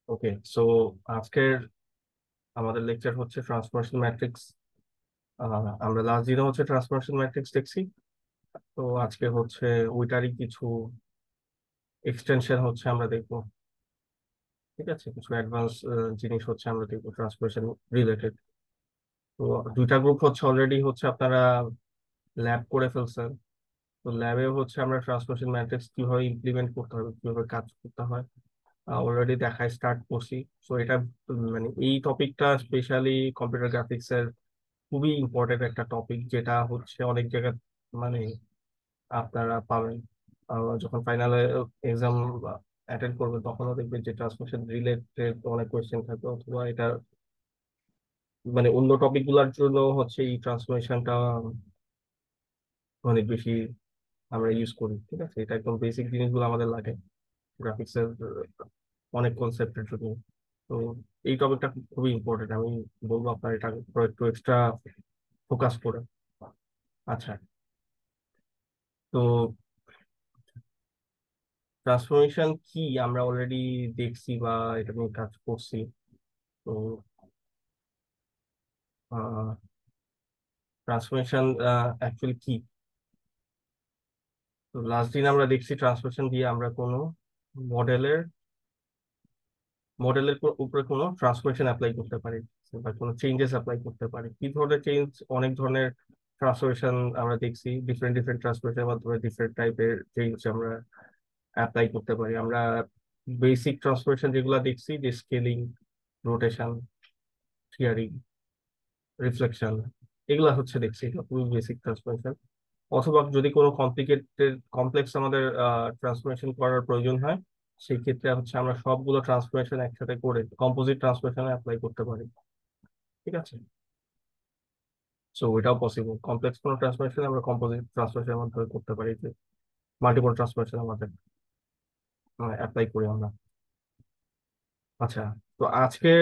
ওকে, so আজকের আমাদের lecture হচ্ছে ট্রান্সফরমেশন ম্যাট্রিক্স। আমরা লাস্ট দিনে হচ্ছে ট্রান্সফরমেশন ম্যাট্রিক্স দেখছি। তো আজকে হচ্ছে ওইটারই কিছু এক্সটেনশন হচ্ছে আমরা দেখবো। ঠিক আছে, কিছু অ্যাডভান্স জিনিস হচ্ছে আমরা দেখবো ট্রান্সফরমেশন রিলেটেড। তো দুইটা গ্রুপ হচ্ছে অলরেডি হচ্ছে আপনারা ল্যাব করে ফেলছেন। তো ল্যাবে হচ্ছে আমরা ট্রান্সফরমেশন ম্যাট্রিক্স কিভাবে ইমপ্লিমেন্ট করতে হবে, কিভাবে কাজ করতে হয় অলরেডি দেখায় স্টার্ট করছি। তো এটা মানে এই টপিকটা স্পেশালি কম্পিউটার গ্রাফিক্স এর খুবই ইম্পর্টেন্ট একটা টপিক, যেটা হচ্ছে অনেক জায়গায় মানে আপনারা পাবেন। যখন ফাইনালে এক্সাম অ্যাটেন্ড করবেন তখনও দেখবেন যে ট্রান্সলেশন রিলেটেড অনেক কোয়েশ্চেন থাকবে, অথবা এটা মানে অন্য টপিক গুলার জন্য হচ্ছে এই ট্রান্সফরমেশনটা অনেক বেশি আমরা ইউজ করি। ঠিক আছে, এটা একদম বেসিক জিনিসগুলো আমাদের লাগে গ্রাফিক্স এর অনেক কনসেপ্টের জন্য। তো এই টপিকটা খুবই ইম্পর্টেন্ট, আমি বলবো আপনার এটা উপর একটু এক্সট্রা ফোকাস করে। আচ্ছা, তো ট্রান্সফরমেশন কি আমরা অলরেডি দেখছি বা এটা নিয়ে কাজ করছি। তো ট্রান্সফরমেশন অ্যাকচুয়ালি কি, তো লাস্ট দিন আমরা দেখছি ট্রান্সফরমেশন দিয়ে আমরা কোনো মডেলের মডেলের উপরে কোনো ট্রান্সফরমেশন অ্যাপ্লাই করতে পারি বা কোনো চেঞ্জেস অ্যাপ্লাই করতে পারি। কি ধরনের চেঞ্জ, অনেক ধরনের ট্রান্সফরমেশন আমরা দেখছি, ডিফারেন্ট ডিফারেন্ট ট্রান্সফরমেশনের মাধ্যমে ডিফারেন্ট টাইপের চেঞ্জ আমরা অ্যাপ্লাই করতে পারি। আমরা বেসিক ট্রান্সফরমেশন যেগুলো দেখছি, যে স্কেলিং, রোটেশন, থিয়ারি, রিফ্লেকশন, এগুলা হচ্ছে দেখছি, এগুলো খুবই বেসিক ট্রান্সফরমেশন। অথবা যদি কোনো কমপ্লেক্স আমাদের ট্রান্সফরমেশন করার প্রয়োজন হয়, সেই ক্ষেত্রে হচ্ছে আমরা সবগুলো ট্রান্সফরমেশন একসাথে করে কম্পোজিট ট্রান্সফরমেশনে অ্যাপ্লাই করতে পারি। ঠিক আছে, সো এটাও পসিবল, কমপ্লেক্স কোনো ট্রান্সফরমেশন আমরা কম্পোজিট ট্রান্সফরমেশনের মাধ্যমে করতে পারি, যে মাল্টিপল ট্রান্সফরমেশন আমাদের অ্যাপ্লাই করি আমরা। আচ্ছা, তো আজকের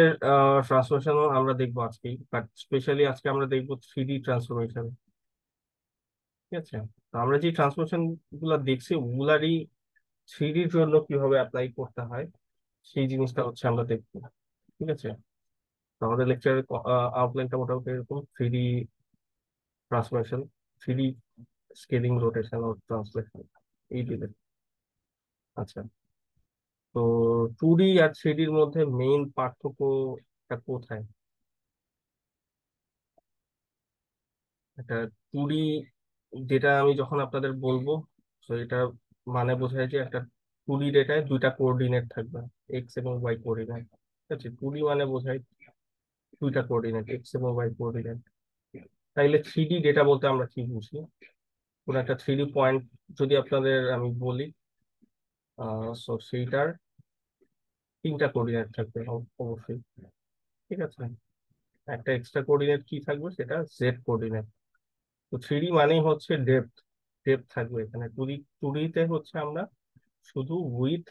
ট্রান্সফরমেশনও আমরা দেখবো আজকে, বাট স্পেশালি আজকে আমরা দেখবো 3D ট্রান্সফরমেশন। ঠিক আছে, তো আমরা যে ট্রান্সফরমেশন গুলা দেখছি ওগুলারই 3Dর জন্য কিভাবে অ্যাপ্লাই করতে হয় সেই জিনিসটা হচ্ছে আমরা দেখবো। ঠিক আছে, তো আমাদের লেকচারের আউটলাইনটা মোটামুটি এরকম: 3D transformation, 3D scaling, rotation ও ট্রান্সলেশন, এই দিকে। আচ্ছা, তো 2D আর 3Dর মধ্যে মেইন পার্থক্যটা কোথায়? এটা 2D যেটা আমি যখন আপনাদের বলবো, তো এটা মানে বোঝায় যে একটা 2D ডেটায় দুইটা কোঅর্ডিনেট থাকবে, এক্স এবং ওয়াই কোঅর্ডিনেট। ঠিক আছে, 2D মানে বোঝায় দুইটা কোঅর্ডিনেট, এক্স এবং ওয়াই কোঅর্ডিনেট। তাইলে 3D ডেটা বলতে আমরা কি বুঝি? কোন একটা 3D পয়েন্ট যদি আপনাদের আমি বলি, সেইটার তিনটা কোঅর্ডিনেট থাকবে অবশ্যই। ঠিক আছে, একটা এক্সট্রা কোঅর্ডিনেট কি থাকবে, সেটা জেড কোঅর্ডিনেট। তো 3D মানেই হচ্ছে ডেপথ, ডেপথ থাকবে এখানে। 2D তে হচ্ছে আমরা শুধু উইথ,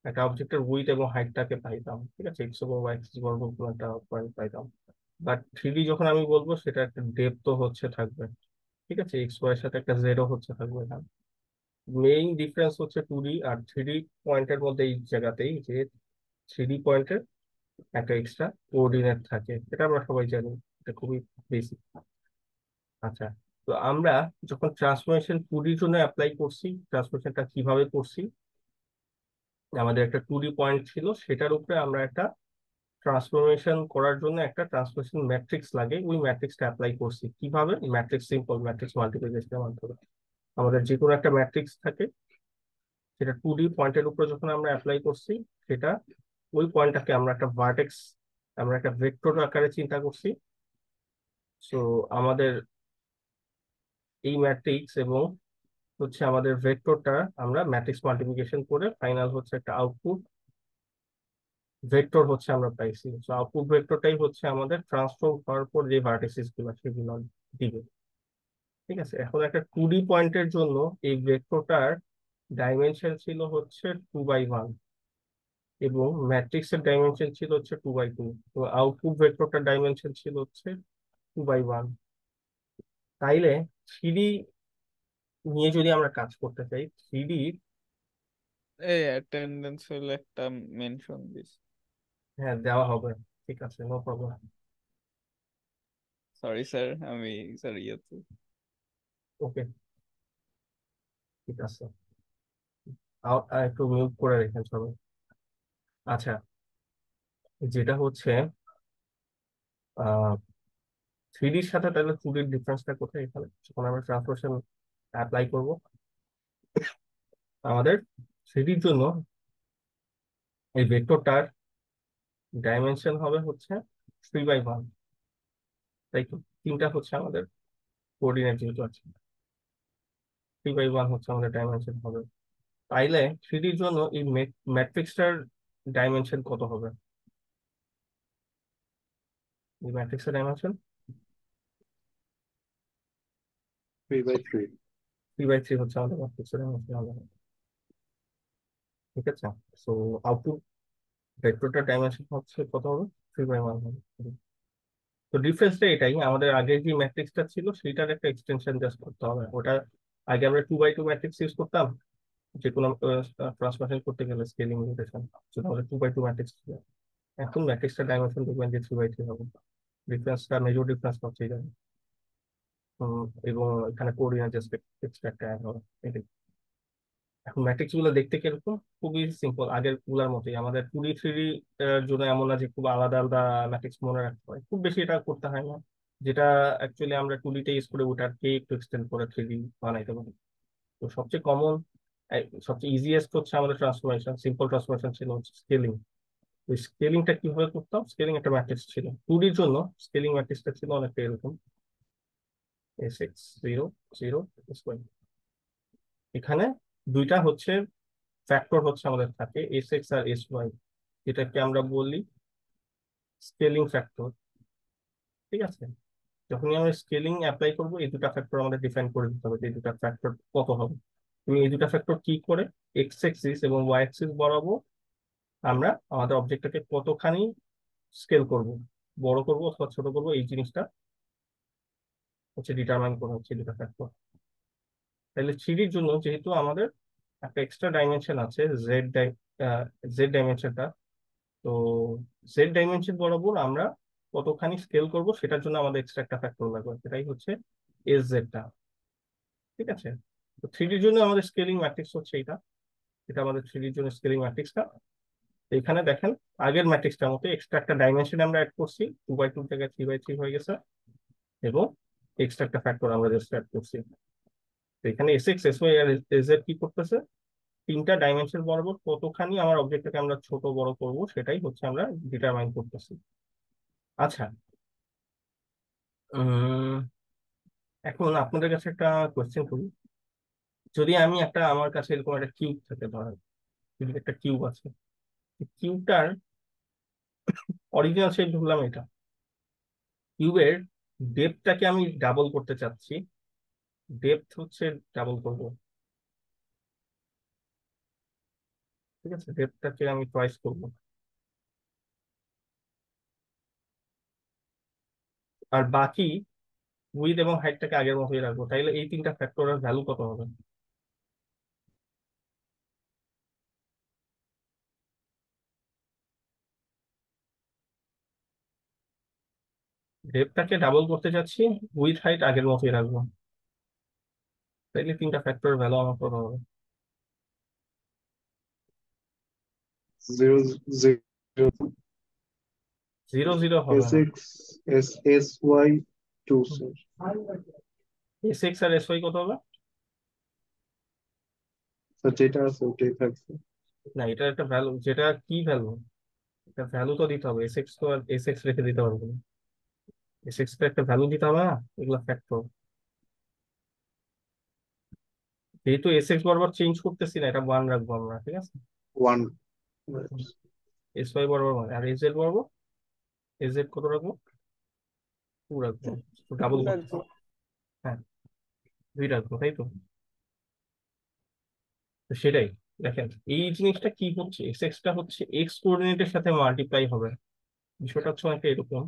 একটা অবজেক্টের উইথ এবং হাইটটাকে পাইতাম। ঠিক আছে, এক্স এবং ওয়াই এক্সিস বর্গ কোনো একটা পয়েন্ট পাইতাম। বাট 3D যখন আমি বলবো, সেটা একটা ডেপথও হচ্ছে থাকবে। ঠিক আছে, এক্স ওয়াই এর সাথে একটা জেডও হচ্ছে থাকবে এখানে। মেইন ডিফারেন্স হচ্ছে 2D আর 3D পয়েন্টের মধ্যে এই জায়গাতেই, যে 3D পয়েন্টের একটা এক্সট্রা কোঅর্ডিনেট থাকে, এটা আমরা সবাই জানি, এটা খুবই বেসিক। আচ্ছা, তো আমরা যখন ট্রান্সফরমেশন 2Dর জন্য অ্যাপ্লাই করছি, ট্রান্সফরমেশনটা কিভাবে করছি, আমাদের একটা 2D পয়েন্ট ছিল, সেটার উপরে আমরা একটা ট্রান্সফরমেশন করার জন্য একটা ট্রান্সফরমেশন ম্যাট্রিক্স লাগে, ওই ম্যাট্রিক্সটা অ্যাপ্লাই করছি। কিভাবে? ম্যাট্রিক্স, সিম্পল ম্যাট্রিক্স মাল্টিপ্লিকেশনের মাধ্যমে। আমাদের যে কোনো একটা ম্যাট্রিক্স থাকে, সেটা 2D পয়েন্টের উপরে যখন আমরা অ্যাপ্লাই করছি, সেটা ওই পয়েন্টটাকে আমরা একটা ভার্টেক্স, আমরা একটা ভেক্টর আকারে চিন্তা করছি। সো আমাদের এই ম্যাট্রিক্স এবং হচ্ছে আমাদের ভেক্টরটা আমরা ম্যাট্রিক্স মাল্টিপ্লিকেশন করে ফাইনাল হচ্ছে একটা আউটপুট ভেক্টর হচ্ছে আমরা পাইছি। তো আউটপুট ভেক্টরটাই হচ্ছে আমাদের ট্রান্সফর্ম হওয়ার পর যে ভার্টিসিস গুলো সেগুলো দিবে। ঠিক আছে, এখন একটা 2D পয়েন্টের জন্য এই ভেক্টরটার ডাইমেনশন ছিল হচ্ছে 2x1, এবং ম্যাট্রিক্সের ডাইমেনশন ছিল হচ্ছে 2x2। তো আউটপুট ভেক্টরটার ডাইমেনশন ছিল হচ্ছে 2x1। তাইলে 3D নিয়ে যদি আমরা কাজ করতে চাই, 3D এই অ্যাটেন্ডেন্স হলে একটা মেনশন দিস। হ্যাঁ, দেওয়া হবে। ঠিক আছে, নো প্রবলেম। সরি স্যার, আমি স্যার ইয়েতে। ওকে, ঠিক আছে। একটু মিউট করে রেখেন সবাই। আচ্ছা, যেটা হচ্ছে থ্রি ডির সাথে তাহলে টু ডির ডিফারেন্সটা কোথায় এখানে যখন আমরা ট্রান্সফরমেশন অ্যাপ্লাই করব? আমাদের থ্রি ডির জন্য এই ভেক্টরটার ডাইমেনশন হবে হচ্ছে 3/1, তাই তো? তিনটা হচ্ছে আমাদের কোঅর্ডিনেট যেহেতু আছে, 3/1 হচ্ছে আমাদের ডাইমেনশন হবে। তাইলে থ্রি ডির জন্য এই ম্যাট্রিক্সটার ডাইমেনশন কত হবে? এই ম্যাট্রিক্সের ডাইমেনশন 3/3। 3/3 হচ্ছে আমাদের ম্যাট্রিক্সের ডাইমেনশন হবে। ঠিক আছে, সো আউটপুট ভেক্টরটার ডাইমেনশন হচ্ছে কত হবে? 3/1 হবে। তো ডিফারেন্সটা এটাই, আমাদের আগে যে ম্যাট্রিক্সটা ছিল সেটার একটা এক্সটেনশন জাস্ট করতে হবে। ওটা আগে আমরা 2/2 ম্যাট্রিক্স ইউজ করতাম যে কোনো ট্রান্সফরমেশন করতে গেলে, স্কেলিং রিলেশন, সেটা আমাদের 2/2 ম্যাট্রিক্স ছিল। এখন ম্যাট্রিক্সটা ডাইমেনশন দেখবেন যে 3/3 হবে। ডিফারেন্সটা, মেজর ডিফারেন্স হচ্ছে যাবে। এবং এখানে কোঅর্ডিনেট জাস্ট এক্সট্রা একটা অ্যাড হবে, এটাই। এখন ম্যাট্রিক্স গুলো দেখতে কিরকম? খুবই সিম্পল, আগের গুলার মতোই। আমাদের 2D 3D এর জন্য এমন না যে খুব আলাদা আলাদা ম্যাট্রিক্স মনে রাখতে হয়, খুব বেশি এটা করতে হয় না। যেটা অ্যাকচুয়ালি আমরা 2D তে ইউজ করে ওটাকে একটু এক্সটেন্ড করে 3D বানাইতে পারি। তো সবচেয়ে কমন, সবচেয়ে ইজিয়েস্ট হচ্ছে আমাদের ট্রান্সফরমেশন, সিম্পল ট্রান্সফরমেশন ছিল হচ্ছে স্কেলিং। ওই স্কেলিংটা কিভাবে করতাম? স্কেলিং একটা ম্যাট্রিক্স ছিল 2Dর জন্য, স্কেলিং ম্যাট্রিক্সটা ছিল অনেকটা এরকম: S x 0 0 স্কোয়ার। এখানে দুইটা হচ্ছে ফ্যাক্টর হচ্ছে আমাদের থাকে, S x আর S y, যেটাকে আমরা বলি স্কেলিং ফ্যাক্টর। ঠিক আছে, যখনই আমরা স্কেলিং অ্যাপ্লাই করবো এই দুটা ফ্যাক্টর আমাদের ডিফাইন করে দিতে হবে যে এই দুটা ফ্যাক্টর কত হবে। তুমি এই দুটা ফ্যাক্টর কি করে এক্স এক্সিস এবং ওয়াই এক্সিস বরাবর আমরা আমাদের অবজেক্টটাকে কতখানি স্কেল করব, বড় করব অথবা ছোট করব, এই জিনিসটা হচ্ছে ডিটারমাইন করা হচ্ছে দুটা ফ্যাক্টর। তাহলে থ্রিডির জন্য যেহেতু আমাদের একটা এক্সট্রা ডাইমেনশন আছে, জেড জেড ডাইমেনশনটা, তো জেড ডাইমেনশন বরাবর আমরা কতখানি স্কেল করব সেটার জন্য আমাদের এক্সট্রা একটা ফ্যাক্টর লাগবে, সেটাই হচ্ছে এস জেডটা। ঠিক আছে, তো থ্রিডির জন্য আমাদের স্কেলিং ম্যাট্রিক্স হচ্ছে এটা। এটা আমাদের থ্রিডির জন্য স্কেলিং ম্যাট্রিক্সটা। এখানে দেখেন, আগের ম্যাট্রিক্সটার মতো এক্সট্রা একটা ডাইমেনশন আমরা অ্যাড করছি, 2/2 জায়গায় 3/3 হয়ে গেছে, এবং এক্সট্রা একটা ফ্যাক্টর আমরা জাস্ট অ্যাড করছি। তো এখানে এস এক্স এস ওয়াই আর এস জেড কি করতেছে? তিনটা ডাইমেনশন বরাবর কতখানি আমার অবজেক্টটাকে আমরা ছোট বড় করব সেটাই হচ্ছে আমরা ডিটারমাইন করতেছি। আচ্ছা, উম, এখন আপনাদের কাছে একটা কোয়েশ্চেন করি। যদি আমি একটা, আমার কাছে এরকম একটা কিউব থাকে ধরেন, যদি একটা কিউব আছে, কিউবটার অরিজিনাল শেপ ধরলাম এটা, কিউবের ডেপথটাকে আমি ডাবল করতে চাচ্ছি। ডেপথ হচ্ছে ডাবল করব। ঠিক আছে, ডেপথটাকে আমি টয়েস করব, আর বাকি উইথ এবং হাইটটাকে আগের মতোই রাখবো। তাইলে এই তিনটা ফ্যাক্টরের ভ্যালু কত হবে? ডেপথটাকে ডাবল করতে চাচ্ছি, উইথ হাইট আগের মতোই রাখবো, তাইলে তিনটা ফ্যাক্টরের ভ্যালু আমার কত হবে? 0 0 জিরো জিরো হবে না। S x SSY 2 sir. S X আর এস ওয়াই কত হবে? স্যার যেটা আছে ওটাই থাকছে। না, এটার একটা ভ্যালু, যেটা কি ভ্যালু, এটা ভ্যালু তো দিতে হবে। এস এক্স তো আর এস এক্স রেখে দিতে পারবো না, এস এক্স একটা ভ্যালু দিতে হবে না, এগুলো ফ্যাক্টর। যেহেতু এস এক্স বরাবর চেঞ্জ করতেছি না, এটা ওয়ান রাখবো আমরা, ঠিক আছে। 1। এস ওয়াই বরাবর one, আর এস জেড বরাবর, এস জেড কত রাখবো? টু রাখবো। ডাবল করতে লাগবে। হবে। হ্যাঁ, দুই রাখবো, তাই তো? তো সেটাই, দেখেন এই জিনিসটা কি হচ্ছে, এস এক্সটা হচ্ছে এক্স কোঅর্ডিনেটের সাথে মাল্টিপ্লাই হবে। বিষয়টা হচ্ছে অনেকটা এরকম,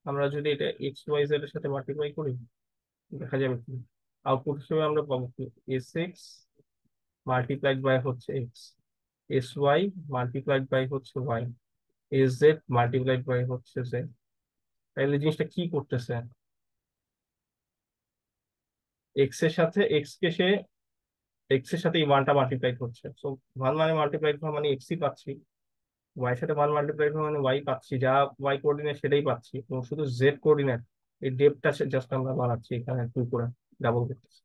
আমরা যদি এটা এক্স ওয়াই জেড এর সাথে মাল্টিপ্লাই করি, দেখা যাবে কি আউটপুট হিসেবে আমরা পাবো কি, এস এক্স মাল্টিপ্লাইড বাই হচ্ছে X. S Y multiplied by হচ্ছে Y, S Z multiplied by হচ্ছে জেড। তাহলে জিনিসটা কি করতেছে, এক্স এর সাথে এক্স কে সে এক্স এর সাথে এই ওয়ানটা মাল্টিপ্লাই করছে, সো ওয়ান মানে মাল্টিপ্লাই করা মানে এক্সই পাচ্ছি, ওয়াই এর সাথে ওয়ান মাল্টিপ্লাই করা মানে ওয়াই পাচ্ছি, যা ওয়াই কোঅর্ডিনেট সেটাই পাচ্ছি, এবং শুধু জেড কোঅর্ডিনেট এই ডেপটা জাস্ট আমরা বানাচ্ছি এখানে টু করে ডাবল করতেছি,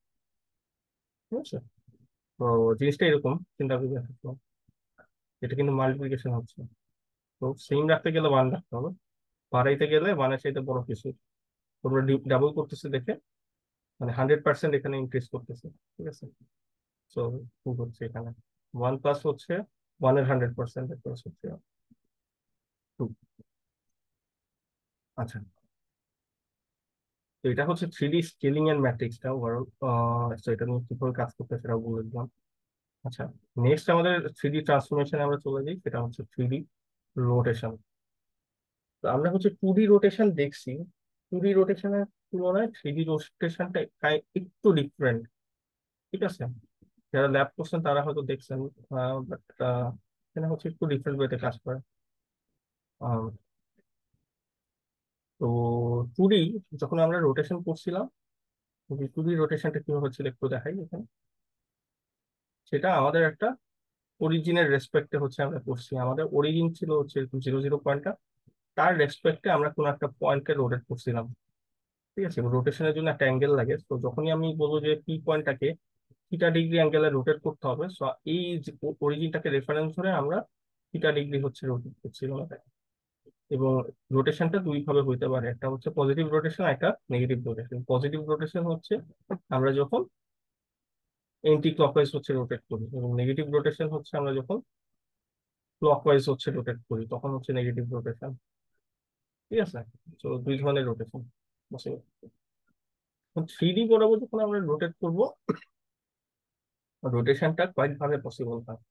ঠিক আছে। তো জিনিসটা এরকম চিন্তা করে দেখো, এটা কিন্তু মাল্টিপ্লিকেশন হচ্ছে, তো সেম রাখতে গেলে ওয়ান রাখতে হবে, বাড়াইতে গেলে ওয়ানের চাইতে বড় কিছু, তোমরা ডাবল করতেছে দেখে মানে 100% এখানে ইনক্রিজ করতেছে, ঠিক আছে। সো টু হচ্ছে এখানে ওয়ান প্লাস হচ্ছে ওয়ানের 100% প্লাস হচ্ছে টু। আচ্ছা, তো এটা হচ্ছে 3D স্কেলিং এর ম্যাট্রিক্সটা ওভারঅল। তো এটা নিয়ে কিভাবে কাজ করতে সেটাও বলে দিলাম। আচ্ছা, নেক্সট আমাদের 3D ট্রান্সফরমেশনে আমরা চলে যাই, সেটা হচ্ছে 3D রোটেশন। তো আমরা হচ্ছে 2D রোটেশন দেখছি, 2D রোটেশনের তুলনায় 3D রোটেশনটা একটু ডিফারেন্ট, ঠিক আছে। যারা ল্যাব করছেন তারা হয়তো দেখছেন, বাট এখানে হচ্ছে একটু ডিফারেন্ট ওয়েতে কাজ করে। আহ, তো 2D যখন আমরা রোটেশন করছিলাম, 2D রোটেশনটা কিভাবে হচ্ছিল একটু দেখাই এখানে। সেটা আমাদের একটা অরিজিনের রেসপেক্টে হচ্ছে আমরা করছি, আমাদের অরিজিন ছিল হচ্ছে 0 0 পয়েন্টটা, তার রেসপেক্টে আমরা কোনো একটা পয়েন্টকে রোটেট করছিলাম, ঠিক আছে। রোটেশনের জন্য একটা অ্যাঙ্গেল লাগে, তো যখনই আমি বলবো যে পি পয়েন্টটাকে থিটা ডিগ্রি অ্যাঙ্গেলে রোটেট করতে হবে, সো এই অরিজিনটাকে রেফারেন্স ধরে আমরা থিটা ডিগ্রি হচ্ছে রোটেট করছিলাম এটাকে। এবং রোটেশনটা দুই ভাবে হইতে পারে, একটা হচ্ছে পজিটিভ রোটেশন, একটা নেগেটিভ রোটেশন। পজিটিভ রোটেশন হচ্ছে আমরা যখন এন্টি ক্লকওয়াইজ হচ্ছে রোটেট করি, এবং নেগেটিভ রোটেশন হচ্ছে আমরা যখন ক্লকওয়াইজ হচ্ছে রোটেট করি, তখন হচ্ছে নেগেটিভ রোটেশন, ঠিক আছে। তো দুই ধরনের রোটেশন পসিবল। 3D বরাবর যখন আমরা রোটেট করব, রোটেশনটা কয়েকভাবে পসিবল হয়,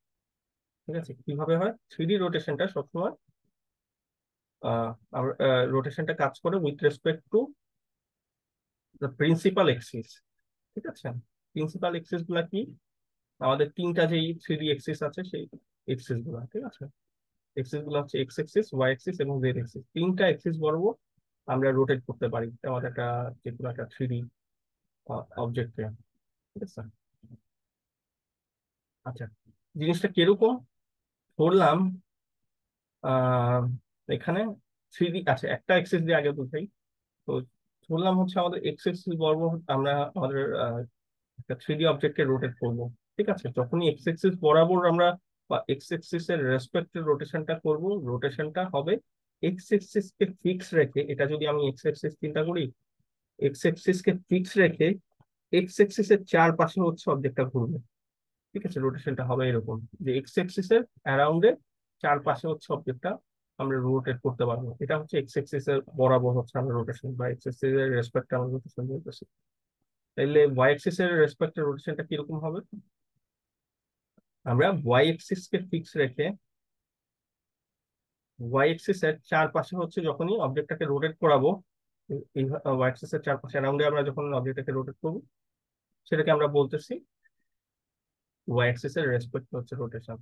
ঠিক আছে। কিভাবে হয়, 3D রোটেশনটা সবসময় রোটেশনটা কাজ করে with respect to the principal axis, ঠিক আছে। প্রিন্সিপাল এক্সিস গুলা কি, আমাদের তিনটা যেই 3D এক্সিস আছে সেই এক্সিস গুলা, ঠিক আছে। এক্সিস গুলো হচ্ছে এক্স এক্সিস, ওয়াই এক্সিস এবং জেড এক্সিস, তিনটা এক্সিস বরাবর আমরা রোটেট করতে পারি আমাদের একটা যে কোনো একটা 3D অবজেক্টকে, ঠিক আছে। আচ্ছা, জিনিসটা কিরকম ধরলাম, আহ এখানে 3D আছে, একটা এক্সিস দিয়ে আগে বুঝাই। তো ধরলাম হচ্ছে আমাদের এক্স এক্সিস বরাবর আমরা আমাদের একটা 3D অবজেক্টকে রোটেট করব, ঠিক আছে। যখনই এক্স এক্সিস বরাবর আমরা বা এক্স এক্সিস এর রেসপেক্টে রোটেশনটা করব, রোটেশনটা হবে এক্স এক্সিস কে ফিক্স রেখে, এটা যদি আমি এক্স এক্সিস চিন্তা করি, এক্স এক্সিস কে ফিক্স রেখে এক্স এক্সিস এর চারপাশে হচ্ছে অবজেক্টটা ঘুরবে, ঠিক আছে। রোটেশনটা হবে এরকম যে এক্স এক্সিস এর অ্যারাউন্ডে চারপাশে হচ্ছে অবজেক্টটা আমরা রোটেট করতে পারবো, এটা হচ্ছে এক্স এক্সিস এর বরাবর হচ্ছে আমরা রোটেশন বা এক্স এক্সিস এর রেসপেক্টে আমরা রোটেশন বলতেছি। তাইলে ওয়াই এক্সিস এর রেসপেক্টে রোটেশনটা কিরকম হবে, আমরা ওয়াই এক্সিস কে ফিক্স রেখে ওয়াই এক্সিস এর চারপাশে হচ্ছে যখনই অবজেক্টটাকে রোটেট করাবো, এই ওয়াই এক্সিস এর চারপাশে অ্যারাউন্ডে আমরা যখন অবজেক্টটাকে রোটেট করবো, সেটাকে আমরা বলতেছি ওয়াই এক্সিস এর রেসপেক্ট হচ্ছে রোটেশন।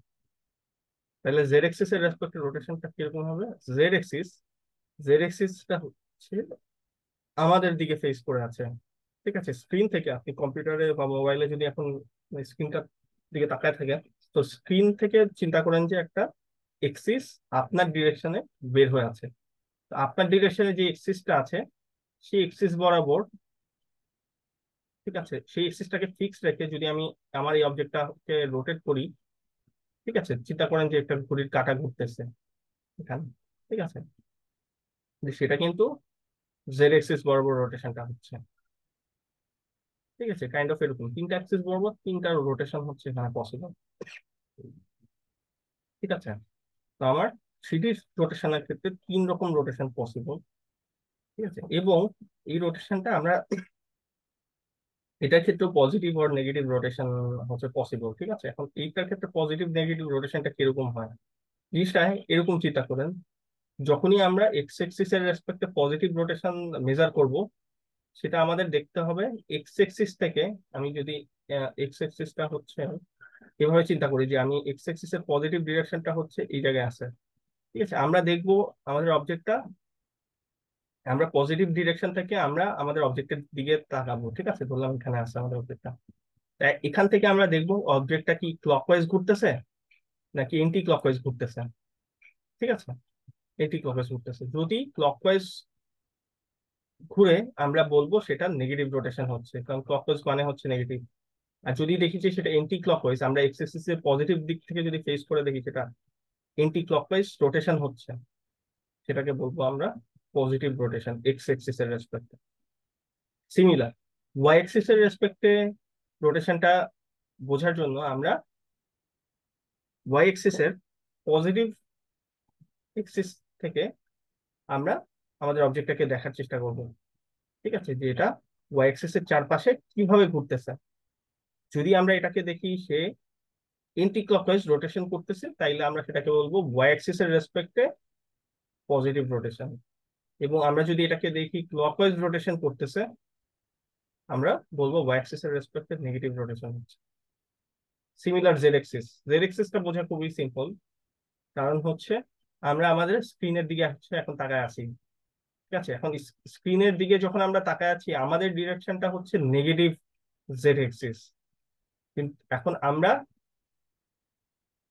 তাহলে জেড এক্সিস এর রেসপেক্ট রোটেশনটা কিরকম হবে, জেড এক্সিস জেড এক্সিসটা হচ্ছে আমাদের দিকে ফেস করে আছে, ঠিক আছে। স্ক্রিন থেকে আপনি কম্পিউটারে বা মোবাইলে যদি এখন স্ক্রিনটার দিকে তাকায় থাকেন, তো স্ক্রিন থেকে চিন্তা করেন যে একটা এক্সিস আপনার ডিরেকশনে বের হয়ে আছে, তো আপনার ডিরেকশনে যে এক্সিসটা আছে সেই এক্সিস বরাবর, ঠিক আছে, সেই এক্সিসটাকে ফিক্স রেখে যদি আমি আমার এই অবজেক্টটাকে রোটেট করি, ঠিক আছে, চিন্তা করেন যে একটা ঘড়ির কাঁটা ঘুরতেছে এখানে, ঠিক আছে, যে সেটা কিন্তু জেড এক্সিস বরাবর রোটেশনটা হচ্ছে, ঠিক আছে। কাইন্ড অফ এরকম তিনটা অ্যাক্সিস বরাবর তিনটা রোটেশন হচ্ছে এখানে পসিবল, ঠিক আছে। তো আমার 3D রোটেশনের ক্ষেত্রে তিন রকম রোটেশন পসিবল, ঠিক আছে। এবং এই রোটেশনটা আমরা এটার ক্ষেত্রে পজিটিভ আর নেগেটিভ রোটেশন হচ্ছে পসিবল, ঠিক আছে। এখন এইটার ক্ষেত্রে পজিটিভ নেগেটিভ রোটেশনটা কিরকম হয়, জিনিসটা এরকম চিন্তা করেন, যখনই আমরা এক্স এক্সিস এর রেসপেক্টে পজিটিভ রোটেশন মেজার করব, সেটা আমাদের দেখতে হবে এক্স এক্সিস থেকে, আমি যদি এক্স এক্সিসটা হচ্ছে এভাবে চিন্তা করি যে আমি এক্স অ্যাক্সিস এর পজিটিভ ডিরেকশনটা হচ্ছে এই জায়গায় আছে, ঠিক আছে। আমরা দেখবো আমাদের অবজেক্টটা, আমরা পজিটিভ ডিরেকশন থেকে আমরা আমাদের অবজেক্টের দিকে তাকাবো, ঠিক আছে, ধরলাম এখানে আছে আমাদের অবজেক্টটা। তাই এখান থেকে আমরা দেখবো অবজেক্টটা কি ক্লকওয়াইজ ঘুরতেছে নাকি এন্টি ক্লকওয়াইজ ঘুরতেছে, ঠিক আছে। এন্টি ক্লকওয়াইজ ঘুরতেছে, যদি ক্লকওয়াইজ ঘুরে আমরা বলবো সেটা নেগেটিভ রোটেশন হচ্ছে, কারণ ক্লকওয়াইজ মানে হচ্ছে নেগেটিভ। আর যদি দেখি যে সেটা এন্টি ক্লকওয়াইজ, আমরা এক্স অ্যাক্সিস এর পজিটিভ দিক থেকে যদি ফেস করে দেখি সেটা এন্টি ক্লকওয়াইজ রোটেশন হচ্ছে, সেটাকে বলবো আমরা পজিটিভ রোটেশন এক্স অ্যাক্সিস এর রেসপেক্টে। সিমিলার ওয়াই অ্যাক্সিস এর রেসপেক্টে রোটেশনটা বোঝার জন্য আমরা ওয়াই অ্যাক্সিস এর পজিটিভ অ্যাক্সিস থেকে আমরা আমাদের অবজেক্টটাকে দেখার চেষ্টা করব, ঠিক আছে, যে এটা ওয়াই অ্যাক্সিস এর চারপাশে কিভাবে ঘুরতেছে। যদি আমরা এটাকে দেখি সে এন্টি ক্লকওয়াইজ রোটেশন করতেছে, তাইলে আমরা সেটাকে বলবো ওয়াই অ্যাক্সিস এর রেসপেক্টে পজিটিভ রোটেশন। এবং আমরা যদি এটাকে দেখি ক্লকওয়াইজ রোটেশন করতেছে, আমরা বলবো ওয়াই অ্যাক্সিস এর রেসপেক্টে নেগেটিভ রোটেশন হচ্ছে। সিমিলার জেড এক্সিসটা বোঝা খুবই সিম্পল, কারণ হচ্ছে আমরা আমাদের স্ক্রিনের দিকে হচ্ছে এখন তাকায় আছি, ঠিক আছে। এখন স্ক্রিনের দিকে যখন আমরা তাকায় আছি আমাদের ডিরেকশনটা হচ্ছে নেগেটিভ জেড এক্সিস, কিন্তু এখন আমরা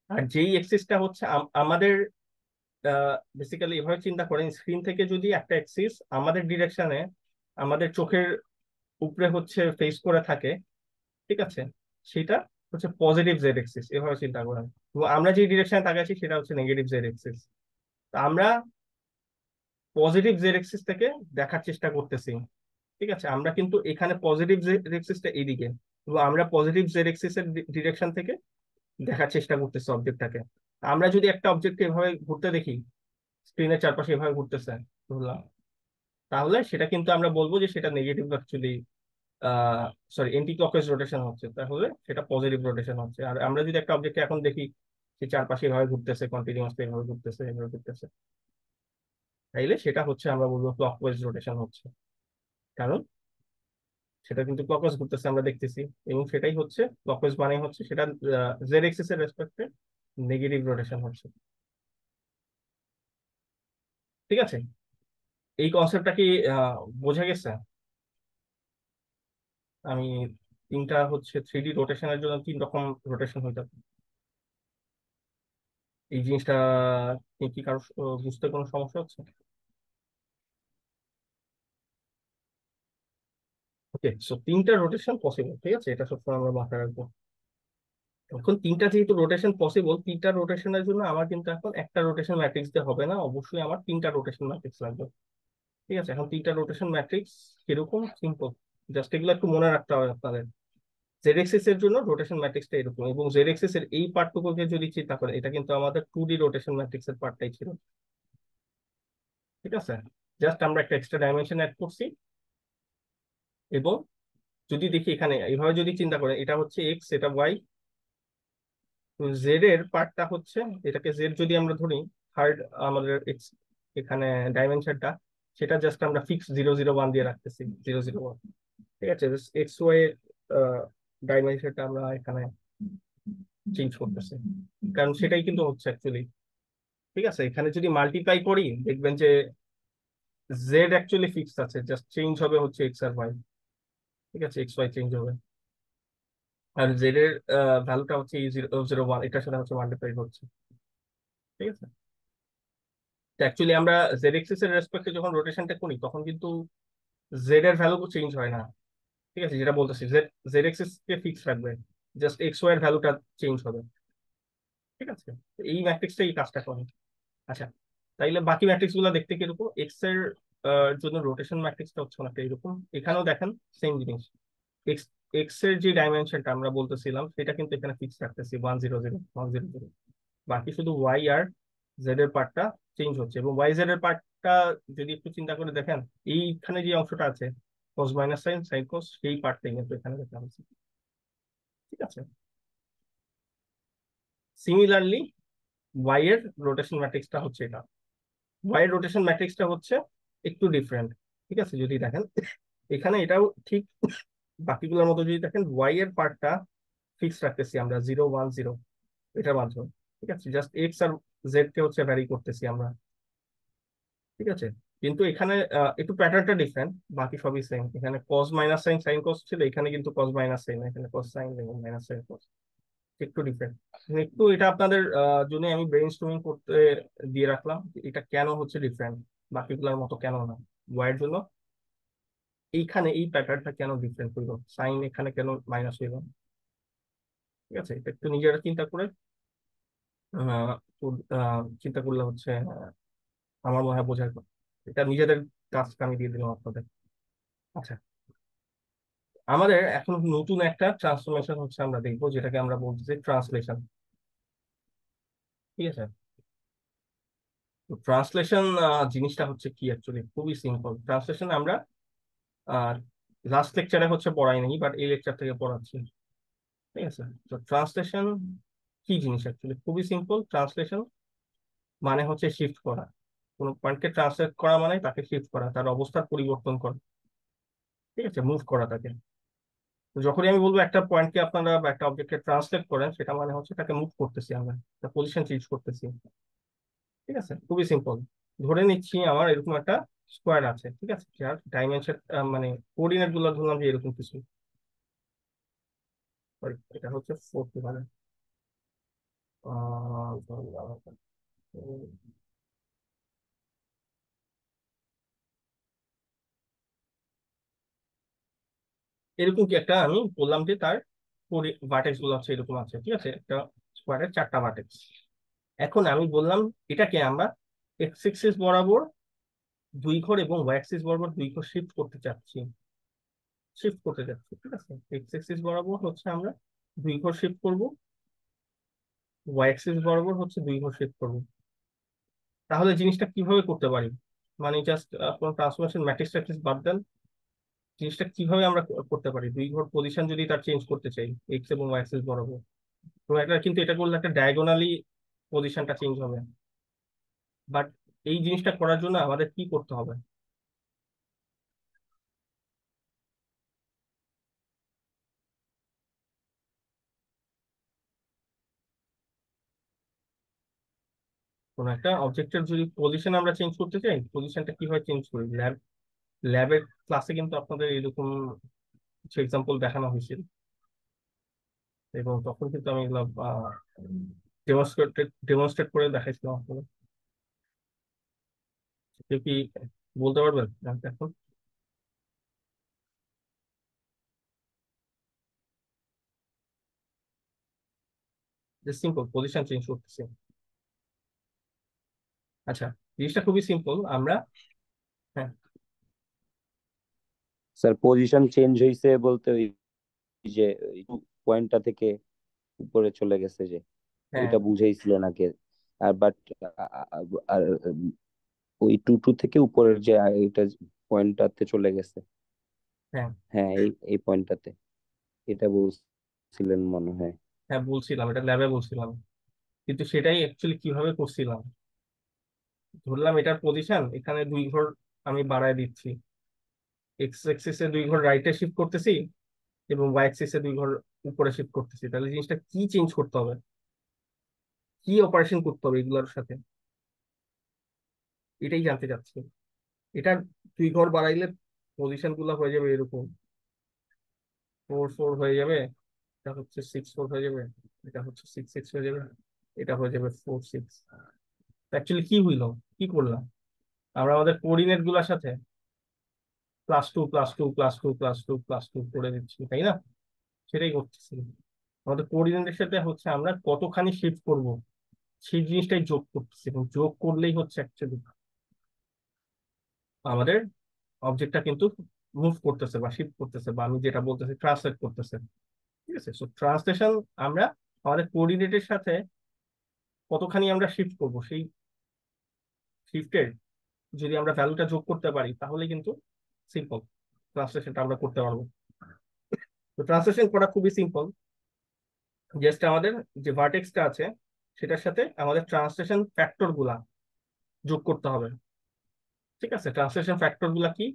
আর যেই এক্সিসটা হচ্ছে আমাদের বেসিক্যালি এভাবে চিন্তা করেন, স্ক্রিন থেকে যদি একটা এক্সিস আমাদের ডিরেকশনে আমাদের চোখের উপরে হচ্ছে ফেস করে থাকে, ঠিক আছে, সেটা হচ্ছে পজিটিভ জেড এক্সিস, এভাবে চিন্তা করেন। এবং আমরা যে ডিরেকশনে তাকাচ্ছি সেটা হচ্ছে নেগেটিভ জেড এক্সিস। আমরা পজিটিভ জেড এক্সিস থেকে দেখার চেষ্টা করতেছি, ঠিক আছে। আমরা কিন্তু এখানে পজিটিভ জেড এক্সিসটা এইদিকে, এবং আমরা পজিটিভ জেড এক্সিস এর ডিরেকশন থেকে দেখার চেষ্টা করতেছি অবজেক্টটাকে। আমরা যদি একটা অবজেক্টকে এভাবে ঘুরতে দেখি, স্ক্রিনের চারপাশে এভাবে ঘুরতেছে ধরলাম, তাহলে সেটা কিন্তু আমরা বলবো যে সেটা negative actually, sorry anti clockwise rotation হচ্ছে, তাহলে সেটা পজিটিভ রোটেশন হচ্ছে। আর আমরা যদি একটা অবজেক্টকে এখন দেখি যে চারপাশে এভাবে ঘুরতেছে, কন্টিনিউয়াসলি এভাবে ঘুরতেছে এভাবে ঘুরতেছে, তাইলে সেটা হচ্ছে আমরা বলবো ক্লকওয়াইজ রোটেশন হচ্ছে, কারণ সেটা কিন্তু ক্লকওয়াইজ ঘুরতেছে আমরা দেখতেছি। এবং সেটাই হচ্ছে ক্লকওয়াইজ মানে হচ্ছে সেটা জেড এক্সিস এর রেসপেক্টে নেগেটিভ রোটেশন হচ্ছে, ঠিক আছে। এই কনসেপ্টটা কি বোঝা গেছে? আমি তিনটা হচ্ছে 3D রোটেশনের জন্য 3 রকম রোটেশন হইতে পারে। এই জিনিসটা কি কারো বুঝতে কোনো সমস্যা হচ্ছে? ওকে, সো 3টা রোটেশন পসিবল, ঠিক আছে, এটা সবসময় আমরা মাথায় রাখবো। এখন 3টা যেহেতু রোটেশন পসিবল, 3টা রোটেশনের জন্য আমার কিন্তু এখন একটা রোটেশন ম্যাট্রিক্স দিয়ে হবে না, অবশ্যই আমার 3টা রোটেশন ম্যাট্রিক্স লাগবে, ঠিক আছে। এখন 3টা রোটেশন ম্যাট্রিক্স কিরকম, সিম্পল, জাস্ট এগুলো একটু মনে রাখতে হবে আপনাদের। জেড এক্সিস এর জন্য রোটেশন ম্যাট্রিক্সটা এরকম, এবং জেড এক্সিস এর এই পার্টটুকুকে যদি চিন্তা করেন, এটা কিন্তু আমাদের 2D রোটেশন ম্যাট্রিক্স এর পার্টটাই ছিল, ঠিক আছে। জাস্ট আমরা একটা এক্সট্রা ডাইমেনশন অ্যাড করছি। এবং যদি দেখি এখানে এইভাবে যদি চিন্তা করেন, এটা হচ্ছে এক্স, এটা ওয়াই, তো জেড এর পার্টটা হচ্ছে, এটাকে জেড যদি আমরা ধরি, থার্ড আমাদের এক্স এখানে ডাইমেনশনটা, সেটা জাস্ট আমরা ফিক্স 0 0 1 দিয়ে রাখতেছি, 0 0 1, ঠিক আছে। এক্স ওয়াই ডাইমেনশনটা আমরা এখানে চেঞ্জ করতেছি, কারণ সেটাই কিন্তু হচ্ছে অ্যাকচুয়ালি, ঠিক আছে। এখানে যদি মাল্টিপ্লাই করি দেখবেন যে জেড অ্যাকচুয়ালি ফিক্স আছে, জাস্ট চেঞ্জ হবে হচ্ছে এক্স আর ওয়াই, ঠিক আছে, এক্স ওয়াই চেঞ্জ হবে। আর জেড এর ভ্যালুটা হচ্ছে 0 0 1, এটার সাথে হচ্ছে মাল্টিপ্লাই হচ্ছে, ঠিক আছে। অ্যাকচুয়ালি আমরা জেড এক্সিস এর রেসপেক্টে যখন রোটেশনটা করি তখন কিন্তু জেড এর ভ্যালু চেঞ্জ হয় না, ঠিক আছে, যেটা বলতেছি জেড জেড এক্সিস কে ফিক্স রাখবে, জাস্ট এক্স ওয়াই এর ভ্যালুটা চেঞ্জ হবে, ঠিক আছে। তো এই ম্যাট্রিক্সটা এই কাজটা করে। আচ্ছা, তাইলে বাকি ম্যাট্রিক্স গুলো দেখতে কিরকম, এক্স এর জন্য রোটেশন ম্যাট্রিক্সটা হচ্ছে অনেকটা এরকম। এখানেও দেখেন সেম জিনিস, এক্স এক্স এর যে ডাইমেনশনটা আমরা বলতেছিলাম সেটা কিন্তু এখানে ফিক্স রাখতেছি 1 0 0 1 0 0, বাকি শুধু ওয়াই আর জেড এর পার্টটা চেঞ্জ হচ্ছে। এবং ওয়াই জেড এর পার্টটা যদি একটু চিন্তা করে দেখেন, এইখানে যে অংশটা আছে কস মাইনাস সাইন সাইন কস, সেই পার্টটাই কিন্তু এখানে দেখা হচ্ছে, ঠিক আছে। সিমিলারলি ওয়াই এর রোটেশন ম্যাট্রিক্সটা হচ্ছে এটা, ওয়াই এর রোটেশন ম্যাট্রিক্সটা হচ্ছে একটু ডিফারেন্ট, ঠিক আছে। যদি দেখেন এখানে এটাও ঠিক বাকিগুলোর মতো, যদি দেখেন ওয়াই এর পার্টটা ফিক্স রাখতেছি আমরা 0 1 0 এটার মাধ্যমে। ঠিক আছে, জাস্ট এক্স আর জেড কে হচ্ছে ভ্যারি করতেছি আমরা। ঠিক আছে, কিন্তু এখানে একটু প্যাটার্নটা ডিফারেন্ট, বাকি সবই সেম। এখানে কস মাইনাস সাইন সাইন কস ছিল, এখানে কিন্তু কস মাইনাস সাইন, এখানে কস সাইন এবং মাইনাস সাইন কস, একটু ডিফারেন্ট। একটু এটা আপনাদের জন্য আমি ব্রেন স্টর্মিং করতে দিয়ে রাখলাম যে এটা কেন হচ্ছে ডিফারেন্ট, বাকিগুলোর মতো কেন না, ওয়াইয়ের জন্য এইখানে এই প্যাটার্নটা কেন ডিফারেন্ট হইলো, সাইন এখানে কেন মাইনাস হইলো। ঠিক আছে, এটা একটু নিজেরা চিন্তা করে চিন্তা করলে হচ্ছে আমার মনে হয় বোঝার কথা। এটা নিজেদের কাজটা আমি দিয়ে দিলাম আপনাদের। আচ্ছা, আমাদের এখন নতুন একটা ট্রান্সফরমেশন হচ্ছে আমরা দেখবো, যেটাকে আমরা বলতেছি ট্রান্সলেশন। ঠিক আছে, তো ট্রান্সলেশন জিনিসটা হচ্ছে কি, অ্যাকচুয়ালি খুবই সিম্পল। ট্রান্সলেশন আমরা লাস্ট লেকচারে হচ্ছে পড়াই নাই, বাট এই লেকচার থেকে পড়াচ্ছি। ঠিক আছে, তো ট্রান্সলেশন কি জিনিস, অ্যাকচুয়ালি খুবই সিম্পল। ট্রান্সলেশন মানে হচ্ছে শিফট করা। কোনো পয়েন্টকে ট্রান্সলেট করা মানে তাকে শিফট করা, তার অবস্থার পরিবর্তন করা। ঠিক আছে, মুভ করা তাকে। তো যখনই আমি বলবো একটা পয়েন্টকে আপনারা বা একটা অবজেক্টকে ট্রান্সলেট করেন, সেটা মানে হচ্ছে তাকে মুভ করতেছি আমরা, তার পজিশন চেঞ্জ করতেছি। ঠিক আছে, খুবই সিম্পল। ধরে নিচ্ছি আমার এরকম একটা স্কোয়ার আছে, ঠিক আছে, যার ডাইমেনশন মানে কোঅর্ডিনেট গুলো ধরলাম যে এরকম কিছু। Sorry, এটা হচ্ছে 4 মানে ধরলাম, এরকম কি একটা আমি বললাম যে তার ভার্টেক্স গুলো হচ্ছে এরকম আছে। ঠিক আছে, একটা স্কোয়ারের 4টা ভার্টেক্স। এখন আমি বললাম এটাকে আমরা এক্স এক্সিস বরাবর 2 ঘর এবং ওয়াই অ্যাক্সিস বরাবর 2 ঘর শিফট করতে চাচ্ছি, শিফট করতে যাচ্ছি। ঠিক আছে, এক্স এক্সিস বরাবর হচ্ছে আমরা 2 ঘর শিফট করব, ওয়াই অ্যাক্সিস বরাবর হচ্ছে 2 ঘর শিফট করব। তাহলে জিনিসটা কিভাবে করতে পারি, মানে জাস্ট কোনো ট্রান্সফরমেশন ম্যাট্রিক্স ট্যাট্রিক্স বাদ দেন, জিনিসটা কিভাবে আমরা করতে পারি? 2 ঘর পজিশন যদি তার চেঞ্জ করতে চাই এক্স এবং ওয়াই অ্যাক্সিস বরাবর, তো একটা, কিন্তু এটা করলে একটা ডায়াগোনালি পজিশনটা চেঞ্জ হবে। বাট এই জিনিসটা করার জন্য আমাদের কি করতে হবে? কোন একটা অবজেক্টের যদি পজিশন আমরা চেঞ্জ করতে চাই, পজিশনটা কিভাবে চেঞ্জ করি? ল্যাবের ক্লাসে কিন্তু আপনাদের এরকম কিছু এক্সাম্পল দেখানো হয়েছিল, এবং তখন কিন্তু আমি এগুলো ডেমনস্ট্রেট করে দেখাইছিলাম আপনাদের। কেউ কি বলতে পারবেন এখন? যে সিম্পল পজিশন চেঞ্জ করতেছি। আচ্ছা, জিনিসটা খুবই সিম্পল। আমরা, হ্যাঁ স্যার পজিশন চেঞ্জ হয়েছে বলতে ওই যে পয়েন্টটা থেকে উপরে চলে গেছে যে, হ্যাঁ ওইটা বুঝাইছিলেন আগে। আর বাট আর ওই 2 2 থেকে উপরের যে এটা পয়েন্টটাতে চলে গেছে। হ্যাঁ হ্যাঁ, এই পয়েন্টটাতে এটা বলছিলেন মনে হয়। হ্যাঁ বলছিলাম, এটা ল্যাবে বলছিলাম, কিন্তু সেটাই অ্যাকচুয়ালি কিভাবে করছিলাম। ধরলাম এটার পজিশন এখানে 2 ঘর আমি বাড়ায় দিচ্ছি, এক্স এক্সিসে 2 ঘর রাইটে শিফট করতেছি এবং ওয়াই এক্সিসে 2 ঘর উপরে শিফট করতেছি। তাহলে জিনিসটা কি চেঞ্জ করতে হবে, কি অপারেশন করতে হবে এগুলোর সাথে, এটাই জানতে চাচ্ছি। এটার 2 ঘর বাড়াইলে পজিশন গুলো হয়ে যাবে এরকম, 4 4 হয়ে যাবে, এটা হচ্ছে 6 4 হয়ে যাবে, এটা হচ্ছে 6 6 হয়ে যাবে, এটা হয়ে যাবে 4 6। অ্যাকচুয়ালি কি হইলো, কি করলাম আমরা? আমাদের কোঅর্ডিনেট গুলোর সাথে +2 +2 +2 +2 +2 করে দিচ্ছি, তাই না? সেটাই করতেছি। আমাদের কোঅর্ডিনেটের সাথে হচ্ছে আমরা কতখানি শিফট করব সেই জিনিসটাই যোগ করতেছি, এবং যোগ করলেই হচ্ছে অ্যাকচুয়ালি আমাদের অবজেক্টটা কিন্তু মুভ করতেছে বা শিফট করতেছে, বা আমি যেটা বলতেছি ট্রান্সলেট করতেছে। ঠিক আছে, সো ট্রান্সলেশন আমরা আমাদের কোঅর্ডিনেটের সাথে কতখানি আমরা শিফট করব, সেই শিফটের যদি আমরা ভ্যালুটা যোগ করতে পারি, তাহলে কিন্তু সিম্পল ট্রান্সলেশনটা আমরা করতে পারবো। তো ট্রান্সলেশন করা খুবই সিম্পল। জাস্ট আমাদের যে ভার্টেক্সটা আছে সেটার সাথে আমাদের ট্রান্সলেশন ফ্যাক্টর গুলা যোগ করতে হবে। ঠিক আছে, ট্রান্সলেশন ফ্যাক্টর গুলা কি?